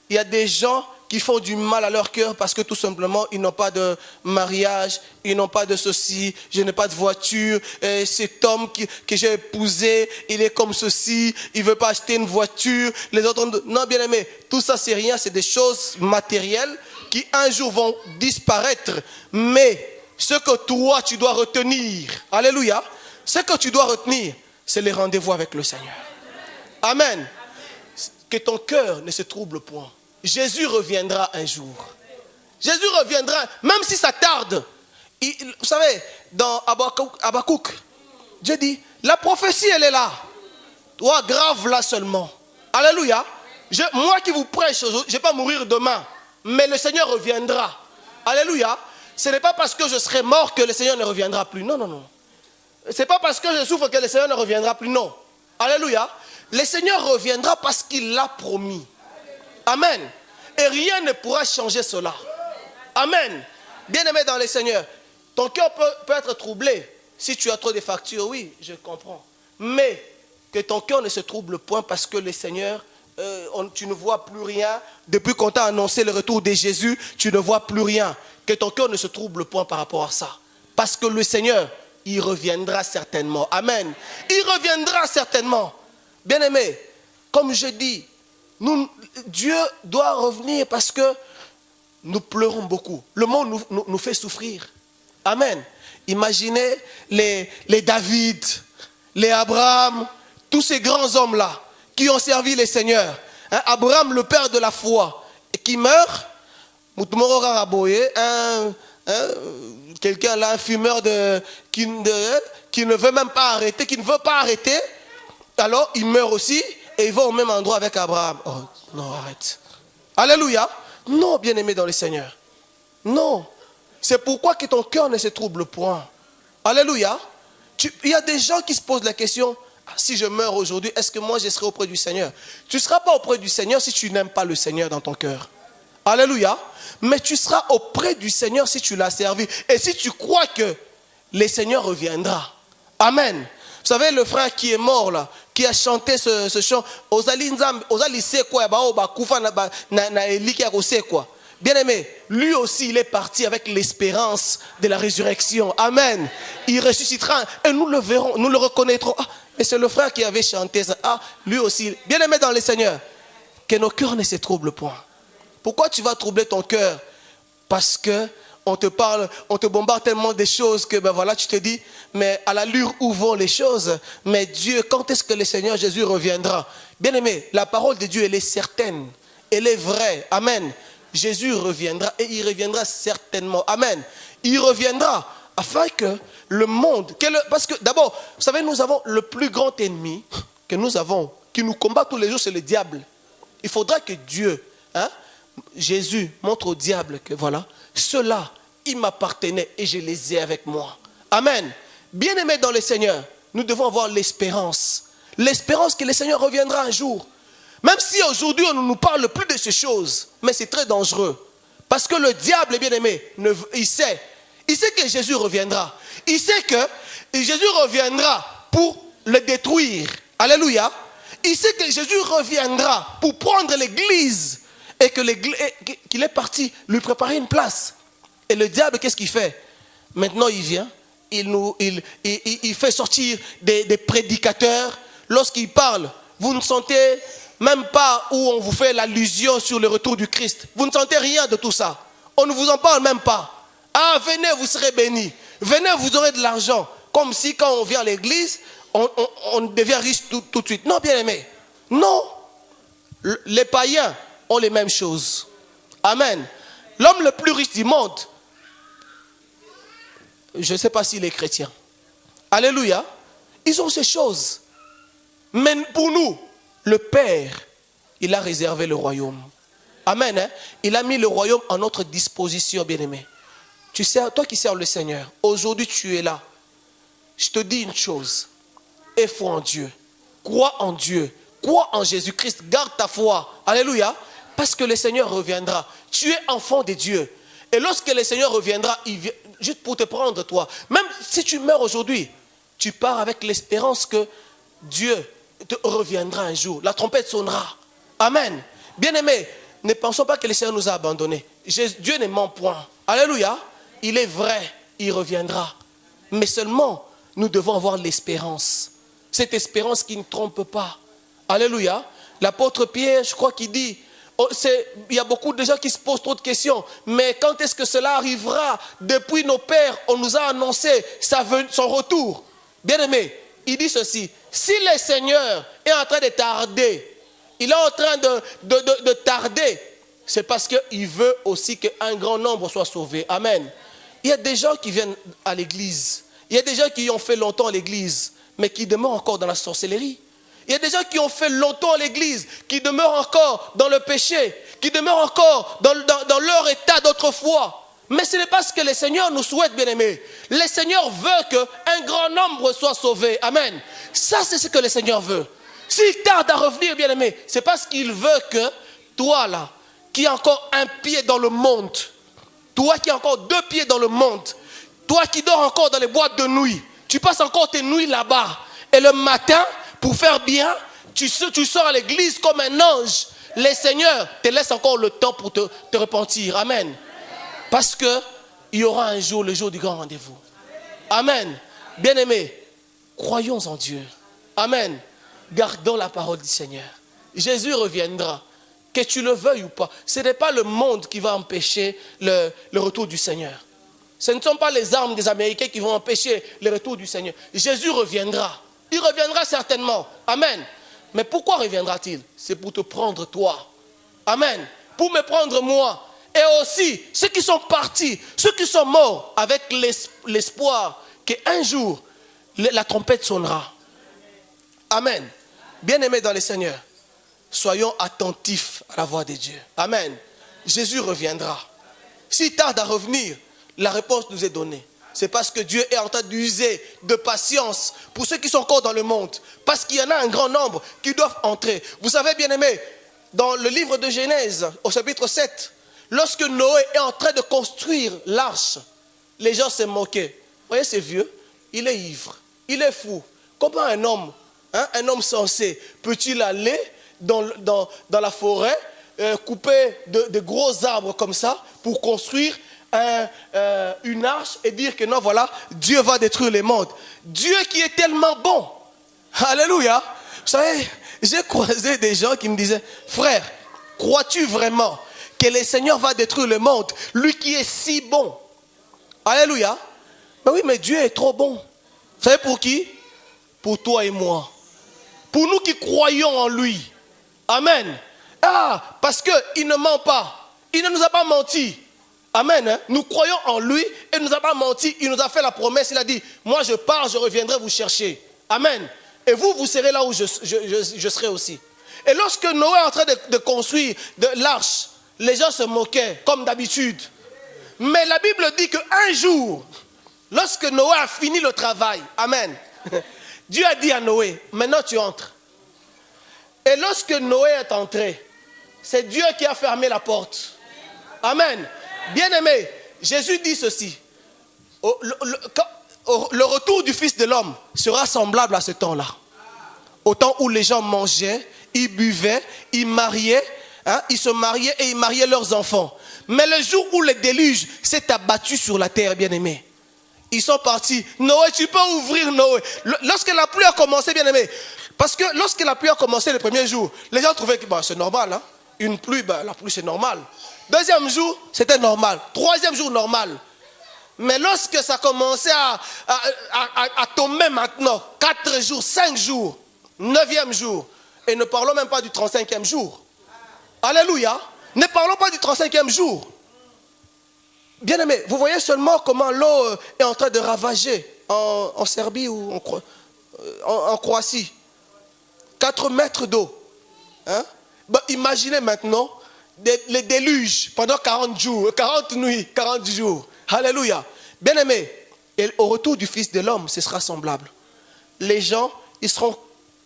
il y a des gens qui font du mal à leur cœur parce que tout simplement, ils n'ont pas de mariage, ils n'ont pas de ceci, je n'ai pas de voiture, cet homme que j'ai épousé, il est comme ceci, il ne veut pas acheter une voiture, les autres... Non, bien-aimés, tout ça c'est rien, c'est des choses matérielles qui un jour vont disparaître, mais ce que toi tu dois retenir, alléluia, ce que tu dois retenir, c'est les rendez-vous avec le Seigneur. Amen. Que ton cœur ne se trouble point. Jésus reviendra un jour. Jésus reviendra, même si ça tarde. Vous savez, dans Habakkuk, Dieu dit, la prophétie elle est là. Toi, grave là seulement. Alléluia. Moi qui vous prêche, je ne vais pas mourir demain, mais le Seigneur reviendra. Alléluia. Ce n'est pas parce que je serai mort que le Seigneur ne reviendra plus. Non, non, non. Ce n'est pas parce que je souffre que le Seigneur ne reviendra plus. Non. Alléluia. Le Seigneur reviendra parce qu'il l'a promis. Amen. Et rien ne pourra changer cela. Amen. Bien-aimé dans le Seigneur, ton cœur peut être troublé si tu as trop de factures. Oui, je comprends. Mais que ton cœur ne se trouble point parce que le Seigneur, tu ne vois plus rien. Depuis qu'on t'a annoncé le retour de Jésus, tu ne vois plus rien. Que ton cœur ne se trouble point par rapport à ça. Parce que le Seigneur, il reviendra certainement. Amen. Il reviendra certainement. Bien-aimé, comme je dis, Dieu doit revenir parce que nous pleurons beaucoup. Le monde nous fait souffrir. Amen. Imaginez les David, les Abraham, tous ces grands hommes-là qui ont servi les seigneurs. Hein, Abraham, le père de la foi, qui meurt. Quelqu'un là, un fumeur qui ne veut même pas arrêter, qui ne veut pas arrêter. Alors il meurt aussi. Et ils vont au même endroit avec Abraham. Oh, non, arrête. Alléluia. Non, bien-aimé dans le Seigneur. Non. C'est pourquoi que ton cœur ne se trouble point. Alléluia. Il y a des gens qui se posent la question, si je meurs aujourd'hui, est-ce que moi je serai auprès du Seigneur? Tu ne seras pas auprès du Seigneur si tu n'aimes pas le Seigneur dans ton cœur. Alléluia. Mais tu seras auprès du Seigneur si tu l'as servi. Et si tu crois que le Seigneur reviendra. Amen. Vous savez, le frère qui est mort là, qui a chanté ce chant, bien aimé, lui aussi il est parti avec l'espérance de la résurrection. Amen. Il ressuscitera et nous le verrons, nous le reconnaîtrons. Ah, et c'est le frère qui avait chanté ça. Ah, lui aussi. Bien aimé dans le Seigneur, que nos cœurs ne se troublent point. Pourquoi tu vas troubler ton cœur? Parce que on te parle, on te bombarde tellement de choses que ben voilà, tu te dis, mais à l'allure où vont les choses, mais Dieu, quand est-ce que le Seigneur Jésus reviendra? Bien aimé, la parole de Dieu, elle est certaine, elle est vraie. Amen. Jésus reviendra et il reviendra certainement. Amen. Il reviendra afin que le monde, parce que d'abord, vous savez, nous avons le plus grand ennemi que nous avons, qui nous combat tous les jours, c'est le diable. Il faudra que Dieu, Jésus montre au diable que voilà, ceux-là, ils m'appartenaient et je les ai avec moi. Amen. Bien-aimés dans le Seigneur, nous devons avoir l'espérance. L'espérance que le Seigneur reviendra un jour. Même si aujourd'hui on ne nous parle plus de ces choses, mais c'est très dangereux. Parce que le diable, bien-aimé, il sait que Jésus reviendra. Il sait que Jésus reviendra pour le détruire. Alléluia. Il sait que Jésus reviendra pour prendre l'église. Et qu'il est parti lui préparer une place. Et le diable, qu'est-ce qu'il fait? Maintenant, il vient, il fait sortir des prédicateurs. Lorsqu'il parle, vous ne sentez même pas où on vous fait l'allusion sur le retour du Christ. Vous ne sentez rien de tout ça. On ne vous en parle même pas. Ah, venez, vous serez bénis. Venez, vous aurez de l'argent. Comme si quand on vient à l'église, on devient riche tout de suite. Non, bien aimé. Non. Les païens ont les mêmes choses. Amen. L'homme le plus riche du monde, je ne sais pas s'il est chrétien. Alléluia. Ils ont ces choses. Mais pour nous, le Père, il a réservé le royaume. Amen. Hein? Il a mis le royaume en notre disposition, bien-aimé. Tu sais, toi qui sers le Seigneur, aujourd'hui tu es là. Je te dis une chose. Aie foi en Dieu. Crois en Dieu. Crois en Jésus-Christ. Garde ta foi. Alléluia. Parce que le Seigneur reviendra. Tu es enfant de Dieu. Et lorsque le Seigneur reviendra, il vient juste pour te prendre toi. Même si tu meurs aujourd'hui, tu pars avec l'espérance que Dieu te reviendra un jour. La trompette sonnera. Amen. Bien-aimés, ne pensons pas que le Seigneur nous a abandonnés. Dieu ne ment point. Alléluia. Il est vrai, il reviendra. Mais seulement, nous devons avoir l'espérance. Cette espérance qui ne trompe pas. Alléluia. L'apôtre Pierre, je crois qu'il dit, il y a beaucoup de gens qui se posent trop de questions. Mais quand est-ce que cela arrivera? Depuis nos pères, on nous a annoncé son retour. Bien-aimé, il dit ceci. Si le Seigneur est en train de tarder, il est en train de tarder, c'est parce qu'il veut aussi qu'un grand nombre soit sauvé. Amen. Il y a des gens qui viennent à l'église. Il y a des gens qui ont fait longtemps à l'église, mais qui demeurent encore dans la sorcellerie. Il y a des gens qui ont fait longtemps à l'église, qui demeurent encore dans le péché, qui demeurent encore dans leur état d'autrefois. Mais ce n'est pas ce que le Seigneur nous souhaite, bien-aimés. Le Seigneur veut qu'un grand nombre soit sauvé. Amen. Ça, c'est ce que le Seigneur veut. S'il tarde à revenir, bien-aimé, c'est parce qu'il veut que toi, là, qui as encore un pied dans le monde, toi qui as encore 2 pieds dans le monde, toi qui dors encore dans les boîtes de nuit, tu passes encore tes nuits là-bas. Et le matin, pour faire bien, tu sors à l'église comme un ange. Le Seigneur te laisse encore le temps pour te repentir. Amen. Parce qu'il y aura un jour, le jour du grand rendez-vous. Amen. Bien-aimés, croyons en Dieu. Amen. Gardons la parole du Seigneur. Jésus reviendra. Que tu le veuilles ou pas. Ce n'est pas le monde qui va empêcher le retour du Seigneur. Ce ne sont pas les armes des Américains qui vont empêcher le retour du Seigneur. Jésus reviendra. Il reviendra certainement. Amen. Mais pourquoi reviendra-t-il? C'est pour te prendre toi. Amen. Pour me prendre moi. Et aussi, ceux qui sont partis, ceux qui sont morts, avec l'espoir qu'un jour, la trompette sonnera. Amen. Bien-aimés dans le Seigneur, soyons attentifs à la voix de Dieu. Amen. Jésus reviendra. S'il tarde à revenir, la réponse nous est donnée. C'est parce que Dieu est en train d'user de patience pour ceux qui sont encore dans le monde. Parce qu'il y en a un grand nombre qui doivent entrer. Vous savez, bien-aimés, dans le livre de Genèse, au chapitre 7, lorsque Noé est en train de construire l'arche, les gens se moquaient. Vous voyez, c'est vieux, il est ivre, il est fou. Comment un homme sensé peut-il aller dans la forêt, couper de gros arbres comme ça pour construire une arche et dire que non, voilà, Dieu va détruire le monde. Dieu qui est tellement bon. Alléluia. Vous savez, j'ai croisé des gens qui me disaient, frère, crois-tu vraiment que le Seigneur va détruire le monde, lui qui est si bon? Alléluia. Mais oui, mais Dieu est trop bon. Vous savez pour qui? Pour toi et moi. Pour nous qui croyons en lui. Amen. Ah, parce qu'il ne ment pas. Il ne nous a pas menti. Amen. Hein? Nous croyons en lui et il ne nous a pas menti. Il nous a fait la promesse. Il a dit, moi je pars, je reviendrai vous chercher. Amen. Et vous serez là où je serai aussi. Et lorsque Noé est en train de construire l'arche, les gens se moquaient comme d'habitude. Mais la Bible dit qu'un jour, lorsque Noé a fini le travail, amen, Dieu a dit à Noé, maintenant tu entres. Et lorsque Noé est entré, c'est Dieu qui a fermé la porte. Amen. Bien-aimé, Jésus dit ceci. Le retour du Fils de l'homme sera semblable à ce temps-là. Au temps où les gens mangeaient, ils buvaient, ils mariaient, ils se mariaient et ils mariaient leurs enfants. Mais le jour où le déluge s'est abattu sur la terre, bien-aimé, ils sont partis. Noé, tu peux ouvrir Noé. Lorsque la pluie a commencé, bien-aimé, parce que lorsque la pluie a commencé le premier jour, les gens trouvaient que c'est normal. Hein? Une pluie, la pluie c'est normal. Deuxième jour, c'était normal. Troisième jour, normal. Mais lorsque ça commençait à tomber maintenant, 4 jours, 5 jours, 9e jour, et ne parlons même pas du 35e jour, Alléluia. Ne parlons pas du 35e jour. Bien-aimé, vous voyez seulement comment l'eau est en train de ravager en Serbie ou en Croatie. 4 mètres d'eau. Hein? Imaginez maintenant les déluges pendant 40 jours, 40 nuits, 40 jours. Alléluia. Bien-aimé, et au retour du Fils de l'homme, ce sera semblable. Les gens, ils seront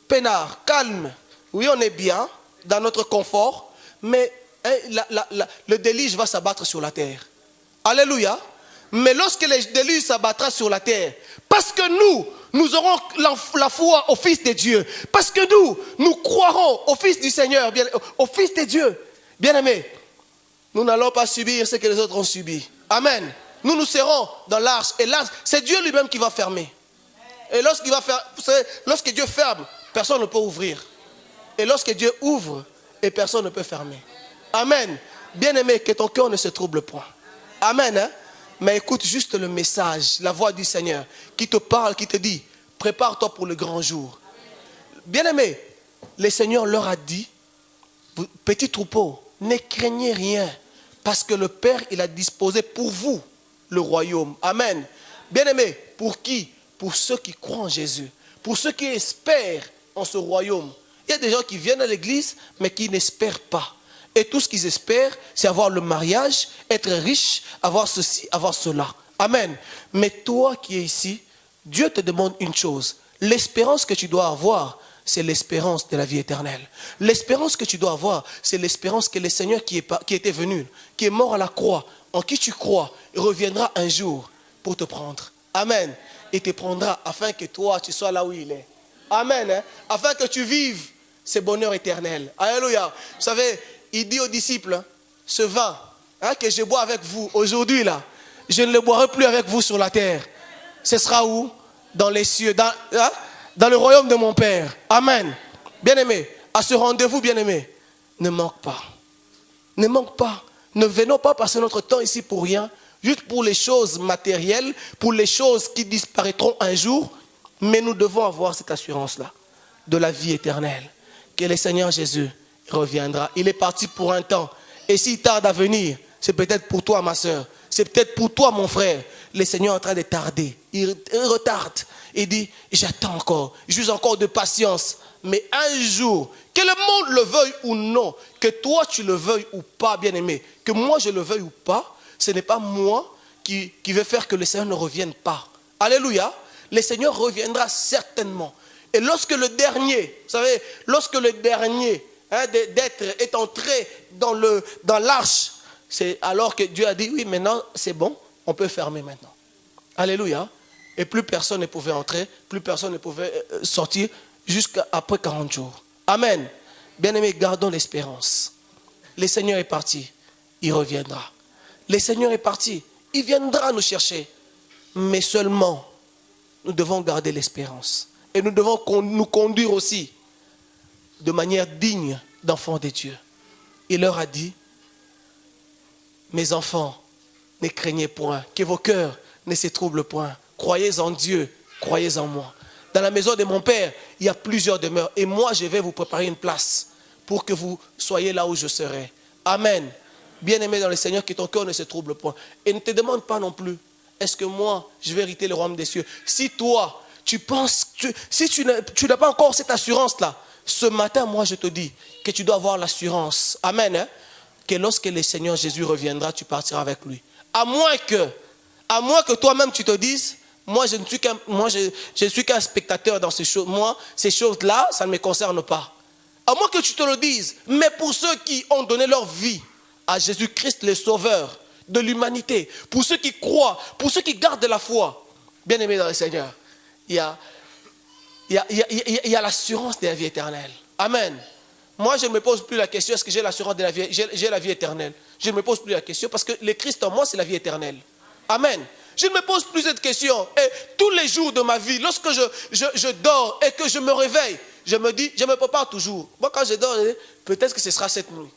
peinards, calmes. Oui, on est bien dans notre confort, mais le déluge va s'abattre sur la terre. Alléluia. Mais lorsque le déluge s'abattra sur la terre, parce que nous aurons la foi au Fils de Dieu, parce que nous croirons au Fils du Seigneur, au Fils de Dieu, bien-aimés, nous n'allons pas subir ce que les autres ont subi. Amen. Nous serons dans l'arche, et l'arche, c'est Dieu lui-même qui va fermer. Et lorsque Dieu ferme, personne ne peut ouvrir. Et lorsque Dieu ouvre, et personne ne peut fermer. Amen. Bien-aimé, que ton cœur ne se trouble point. Amen. Hein? Mais écoute juste le message, la voix du Seigneur qui te parle, qui te dit, prépare-toi pour le grand jour. Bien-aimé, le Seigneur leur a dit, petit troupeau, ne craignez rien, parce que le Père, il a disposé pour vous le royaume. Amen. Bien-aimé, pour qui? Pour ceux qui croient en Jésus, pour ceux qui espèrent en ce royaume. Il y a des gens qui viennent à l'église, mais qui n'espèrent pas. Et tout ce qu'ils espèrent, c'est avoir le mariage, être riche, avoir ceci, avoir cela. Amen. Mais toi qui es ici, Dieu te demande une chose. L'espérance que tu dois avoir, c'est l'espérance de la vie éternelle. L'espérance que tu dois avoir, c'est l'espérance que le Seigneur qui était venu, qui est mort à la croix, en qui tu crois, reviendra un jour pour te prendre. Amen. Et te prendra afin que toi, tu sois là où il est. Amen. Hein? Afin que tu vives ce bonheur éternel. Alléluia. Vous savez, il dit aux disciples, ce vin que je bois avec vous aujourd'hui, là, je ne le boirai plus avec vous sur la terre. Ce sera où? Dans les cieux, dans le royaume de mon Père. Amen. Bien-aimé, à ce rendez-vous, bien-aimé, ne manque pas. Ne manque pas. Ne venons pas passer notre temps ici pour rien, juste pour les choses matérielles, pour les choses qui disparaîtront un jour, mais nous devons avoir cette assurance-là de la vie éternelle, que le Seigneur Jésus reviendra. Il est parti pour un temps. Et s'il tarde à venir, c'est peut-être pour toi, ma soeur. C'est peut-être pour toi, mon frère. Le Seigneur est en train de tarder. Il retarde. Il dit, j'attends encore. J'use encore de patience. Mais un jour, que le monde le veuille ou non, que toi tu le veuilles ou pas, bien-aimé, que moi je le veuille ou pas, ce n'est pas moi qui vais faire que le Seigneur ne revienne pas. Alléluia. Le Seigneur reviendra certainement. Et lorsque le dernier, vous savez, lorsque le dernier d'être est entré dans l'arche, c'est alors que Dieu a dit, oui, maintenant c'est bon, on peut fermer maintenant. Alléluia. Et plus personne ne pouvait entrer, plus personne ne pouvait sortir jusqu'après 40 jours. Amen. Bien-aimés, gardons l'espérance. Le Seigneur est parti, il reviendra. Le Seigneur est parti, il viendra nous chercher. Mais seulement, nous devons garder l'espérance. Et nous devons nous conduire aussi de manière digne d'enfants de Dieu. Il leur a dit, mes enfants, ne craignez point, que vos cœurs ne se troublent point. Croyez en Dieu, croyez en moi. Dans la maison de mon Père, il y a plusieurs demeures. Et moi, je vais vous préparer une place pour que vous soyez là où je serai. Amen. Bien-aimé dans le Seigneur, que ton cœur ne se trouble point. Et ne te demande pas non plus, est-ce que moi, je vais hériter le royaume des cieux? Si toi, tu penses, si tu n'as pas encore cette assurance-là, ce matin, moi, je te dis que tu dois avoir l'assurance. Amen. Hein? Que lorsque le Seigneur Jésus reviendra, tu partiras avec lui. À moins que toi-même, tu te dises, moi, je ne suis qu'un spectateur dans ces choses. Moi, ces choses-là, ça ne me concerne pas. À moins que tu te le dises. Mais pour ceux qui ont donné leur vie à Jésus-Christ, le Sauveur de l'humanité, pour ceux qui croient, pour ceux qui gardent la foi, bien aimés dans le Seigneur, il y a l'assurance de la vie éternelle. Amen. Moi, je ne me pose plus la question, est-ce que j'ai l'assurance de la vie, j'ai la vie éternelle? Je ne me pose plus la question parce que le Christ en moi, c'est la vie éternelle. Amen. Je ne me pose plus cette question. Et tous les jours de ma vie, lorsque je dors et que je me réveille, je me dis, je me prépare toujours. Moi, quand je dors, peut-être que ce sera cette nuit.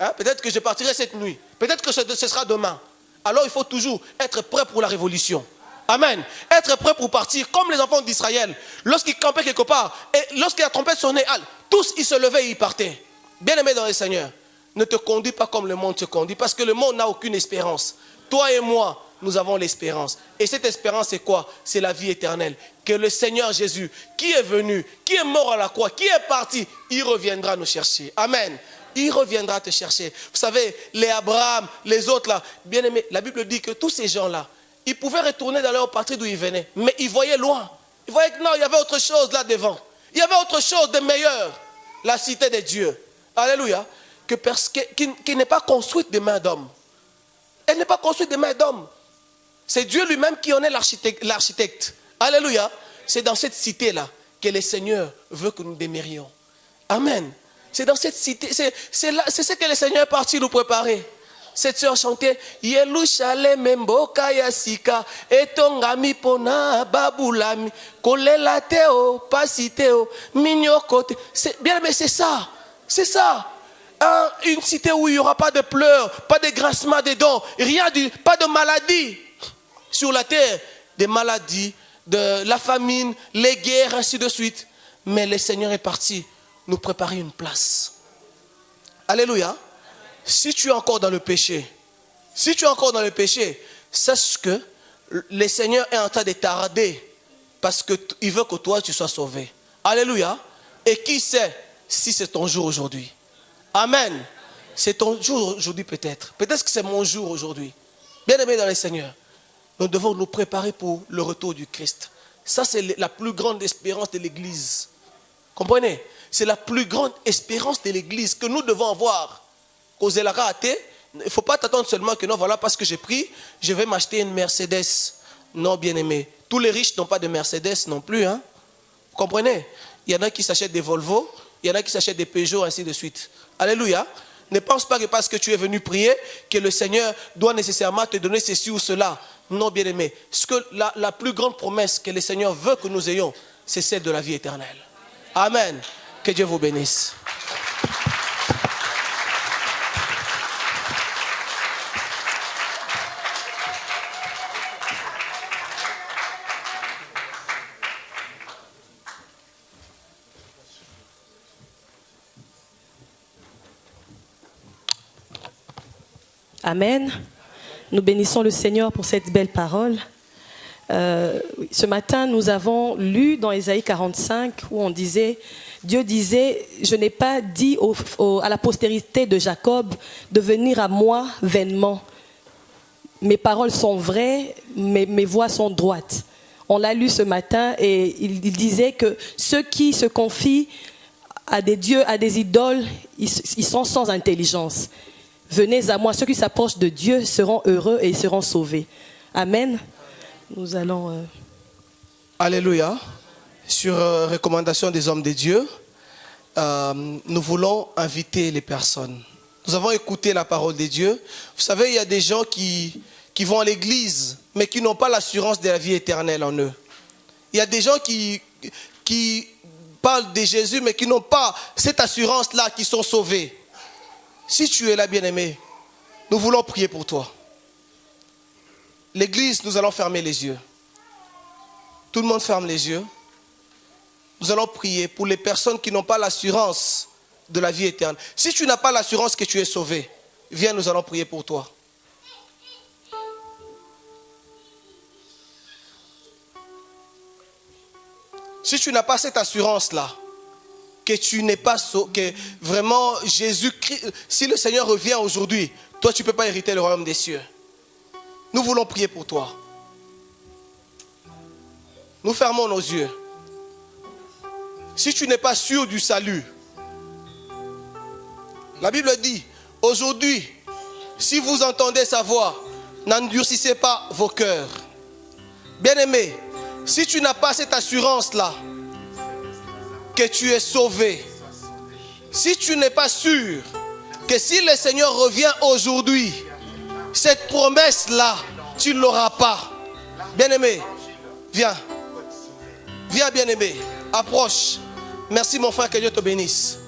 Hein? Peut-être que je partirai cette nuit. Peut-être que ce sera demain. Alors, il faut toujours être prêt pour la révolution. Amen. Être prêt pour partir, comme les enfants d'Israël. Lorsqu'ils campaient quelque part, et lorsque la trompette sonnait, tous ils se levaient et ils partaient. Bien-aimés dans le Seigneur, ne te conduis pas comme le monde se conduit, parce que le monde n'a aucune espérance. Toi et moi, nous avons l'espérance. Et cette espérance, c'est quoi? C'est la vie éternelle. Que le Seigneur Jésus, qui est venu, qui est mort à la croix, qui est parti, il reviendra nous chercher. Amen. Il reviendra te chercher. Vous savez, les Abraham, les autres là, bien aimés, la Bible dit que tous ces gens-là, ils pouvaient retourner dans leur patrie d'où ils venaient, mais ils voyaient loin. Ils voyaient que non, il y avait autre chose là devant. Il y avait autre chose de meilleur. La cité de Dieu. Alléluia. Qui n'est pas construite de main d'homme. Elle n'est pas construite de main d'homme. C'est Dieu lui-même qui en est l'architecte. Alléluia. C'est dans cette cité-là que le Seigneur veut que nous demeurions. Amen. C'est dans cette cité, c'est ce que le Seigneur est parti nous préparer. Cette sœur chantait Yerusalem mboka yasika etongami pona babulami kolela teo pasiteo minyokote. Bien mais c'est ça. C'est ça. Une cité où il n'y aura pas de pleurs, pas de grincement des dents, pas de maladie sur la terre, des maladies, de la famine, les guerres, ainsi de suite. Mais le Seigneur est parti nous préparer une place. Alléluia. Si tu es encore dans le péché, sache que le Seigneur est en train de tarder parce qu'il veut que toi tu sois sauvé. Alléluia. Et qui sait si c'est ton jour aujourd'hui. Amen. C'est ton jour aujourd'hui peut-être. Peut-être que c'est mon jour aujourd'hui. Bien-aimés dans le Seigneur, nous devons nous préparer pour le retour du Christ. Ça, c'est la plus grande espérance de l'Église. Comprenez? C'est la plus grande espérance de l'Église que nous devons avoir. Il ne faut pas t'attendre seulement que non, voilà, parce que j'ai pris, je vais m'acheter une Mercedes. Non, bien-aimé. Tous les riches n'ont pas de Mercedes non plus. Hein? Vous comprenez? Il y en a qui s'achètent des Volvo, il y en a qui s'achètent des Peugeot, ainsi de suite. Alléluia. Ne pense pas que parce que tu es venu prier, que le Seigneur doit nécessairement te donner ceci ou cela. Non, bien-aimé. La plus grande promesse que le Seigneur veut que nous ayons, c'est celle de la vie éternelle. Amen. Que Dieu vous bénisse. Amen. Nous bénissons le Seigneur pour cette belle parole. Ce matin, nous avons lu dans Ésaïe 45 où on disait, Dieu disait, je n'ai pas dit à la postérité de Jacob de venir à moi vainement. Mes paroles sont vraies, mes voies sont droites. On l'a lu ce matin et il disait que ceux qui se confient à des dieux, à des idoles, ils sont sans intelligence. Venez à moi, ceux qui s'approchent de Dieu seront heureux et ils seront sauvés. Amen. Nous allons... Alléluia. Sur recommandation des hommes de Dieu, nous voulons inviter les personnes. Nous avons écouté la parole de Dieu. Vous savez, il y a des gens qui vont à l'église, mais qui n'ont pas l'assurance de la vie éternelle en eux. Il y a des gens qui parlent de Jésus, mais qui n'ont pas cette assurance-là, qui sont sauvés. Si tu es là, bien-aimé, nous voulons prier pour toi. L'église, nous allons fermer les yeux. Tout le monde ferme les yeux. Nous allons prier pour les personnes qui n'ont pas l'assurance de la vie éternelle. Si tu n'as pas l'assurance que tu es sauvé, viens, nous allons prier pour toi. Si tu n'as pas cette assurance-là, que tu n'es pas sauvé, que vraiment Jésus-Christ, si le Seigneur revient aujourd'hui, toi tu ne peux pas hériter le royaume des cieux. Nous voulons prier pour toi. Nous fermons nos yeux. Si tu n'es pas sûr du salut, la Bible dit, aujourd'hui, si vous entendez sa voix, n'endurcissez pas vos cœurs. Bien-aimé, si tu n'as pas cette assurance-là, que tu es sauvé, si tu n'es pas sûr que si le Seigneur revient aujourd'hui, cette promesse-là, tu ne l'auras pas. Bien-aimé, viens. Viens, bien-aimé, approche. Merci mon frère, que Dieu te bénisse.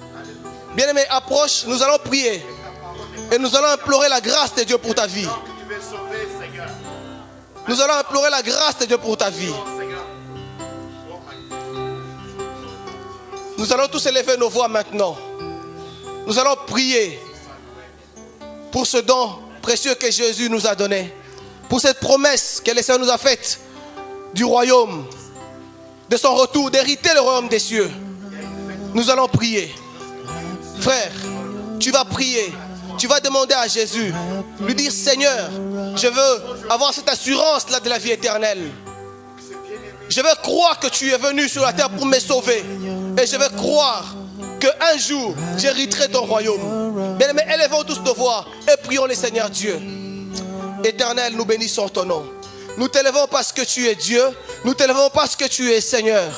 Bien-aimé, approche, nous allons prier. Et nous allons implorer la grâce de Dieu pour ta vie. Nous allons implorer la grâce de Dieu pour ta vie. Nous allons tous élever nos voix maintenant. Nous allons prier. pour ce don précieux que Jésus nous a donné, pour cette promesse que le Seigneur nous a faite du royaume, de son retour, d'hériter le royaume des cieux. Nous allons prier. Frère, tu vas prier. Tu vas demander à Jésus, lui dire, Seigneur, je veux avoir cette assurance-là de la vie éternelle. Je veux croire que tu es venu sur la terre pour me sauver. Et je veux croire qu'un jour, j'hériterai ton royaume. Bien-aimés, élevons tous nos voix et prions le Seigneur Dieu. Éternel, nous bénissons ton nom. Nous t'élevons parce que tu es Dieu. Nous t'élevons parce que tu es Seigneur.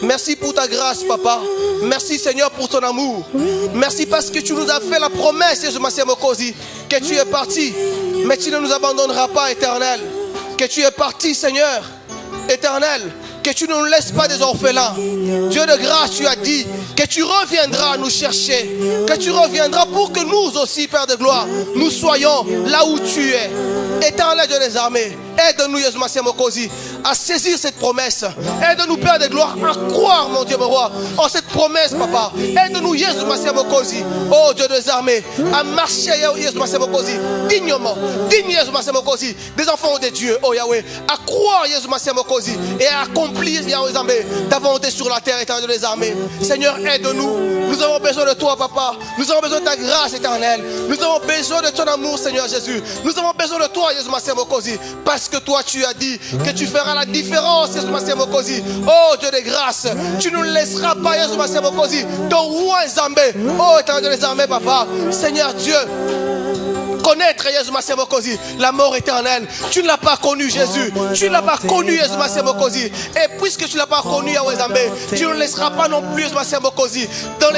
Merci pour ta grâce, Papa. Merci, Seigneur, pour ton amour. Merci parce que tu nous as fait la promesse, Jésus Mokosi, que tu es parti. Mais tu ne nous abandonneras pas, Éternel. Que tu es parti, Seigneur, Éternel. Que tu ne nous laisses pas des orphelins. Dieu de grâce, tu as dit que tu reviendras nous chercher. Que tu reviendras pour que nous aussi, Père de gloire, nous soyons là où tu es. Éternel Dieu des armées, aide-nous, Jésus Mokosi, à saisir cette promesse. Aide-nous, Père de gloire, à croire, mon Dieu, mon roi, en cette promesse, Papa. Aide-nous, Jésus Mokosi, oh Dieu des armées, à marcher, Jésus Mokosi, dignement, digne Jésus Mokosi, des enfants de Dieu, oh Yahweh, à croire, Jésus Mokosi, et à accomplir, Yahweh, ta volonté sur la terre, éternel des armées. Seigneur, aide-nous. Nous avons besoin de toi, Papa. Nous avons besoin de ta grâce éternelle. Nous avons besoin de ton amour, Seigneur Jésus. Nous avons besoin de toi, Jésus Mokosi, parce que toi, tu as dit que tu feras la différence, Jésus Mokosi. Oh Dieu de grâce, tu ne nous laisseras pas, Jésus Mokosi, ton roi Zambé. Oh éternel des armées, Papa. Seigneur Dieu, connaître Jésus Mokosi, la mort éternelle. Tu ne l'as pas connu, Jésus. Tu ne l'as pas connu, Jésus Mokosi. Et puisque tu ne l'as pas connu, Yahweh Zambé, tu ne laisseras pas non plus, Jésus Mokosi, dans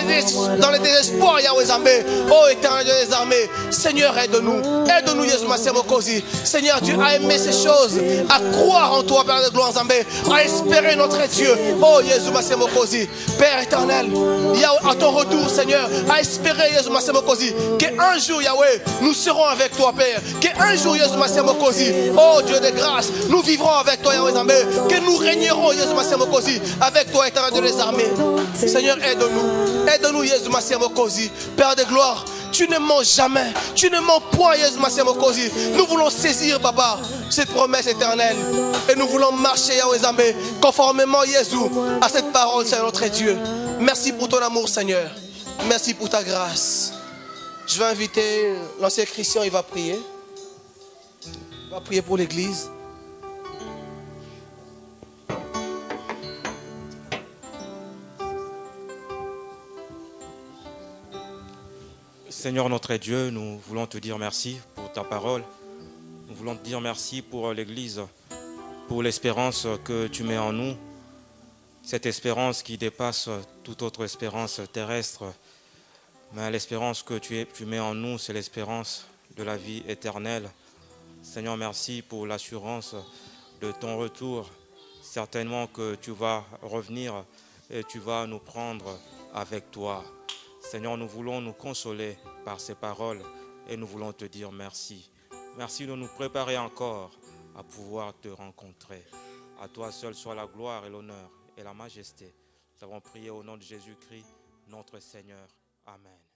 les désespoirs, Yahweh Zambé. Oh éternel des armées, Seigneur, aide-nous. Aide-nous, Jésus Mokosi. Seigneur, tu as aimé ces choses, à croire en toi, Père de gloire Zambé, à espérer notre Dieu. Oh Jésus Mokosi, Père éternel, Yahweh, à ton retour, Seigneur, à espérer, Jésus Mokosi, qu'un jour, Yahweh, nous serons avec toi, Père. Qu'un jour, Jésus Mokosi, oh Dieu de grâce, nous vivrons avec toi, Yahweh Zambé. Que nous régnerons, Jésus Mokosi, avec toi, éternel des armées. Seigneur, aide-nous. Aide-nous, Jésus Mokosi. Père de gloire, tu ne mens jamais. Tu ne mens point, Jésus Mokosi. Nous voulons saisir, Papa, cette promesse éternelle. Et nous voulons marcher, Yahweh Zambé, conformément, Jésus, à cette parole, Seigneur notre Dieu. Merci pour ton amour, Seigneur. Merci pour ta grâce. Je vais inviter l'ancien Christian, il va prier. Il va prier pour l'église. Seigneur notre Dieu, nous voulons te dire merci pour ta parole. Nous voulons te dire merci pour l'église, pour l'espérance que tu mets en nous. Cette espérance qui dépasse toute autre espérance terrestre. Mais l'espérance que tu mets en nous, c'est l'espérance de la vie éternelle. Seigneur, merci pour l'assurance de ton retour. Certainement que tu vas revenir et tu vas nous prendre avec toi. Seigneur, nous voulons nous consoler par ces paroles et nous voulons te dire merci. Merci de nous préparer encore à pouvoir te rencontrer. À toi seul soit la gloire et l'honneur et la majesté. Nous avons prié au nom de Jésus-Christ, notre Seigneur. Amen.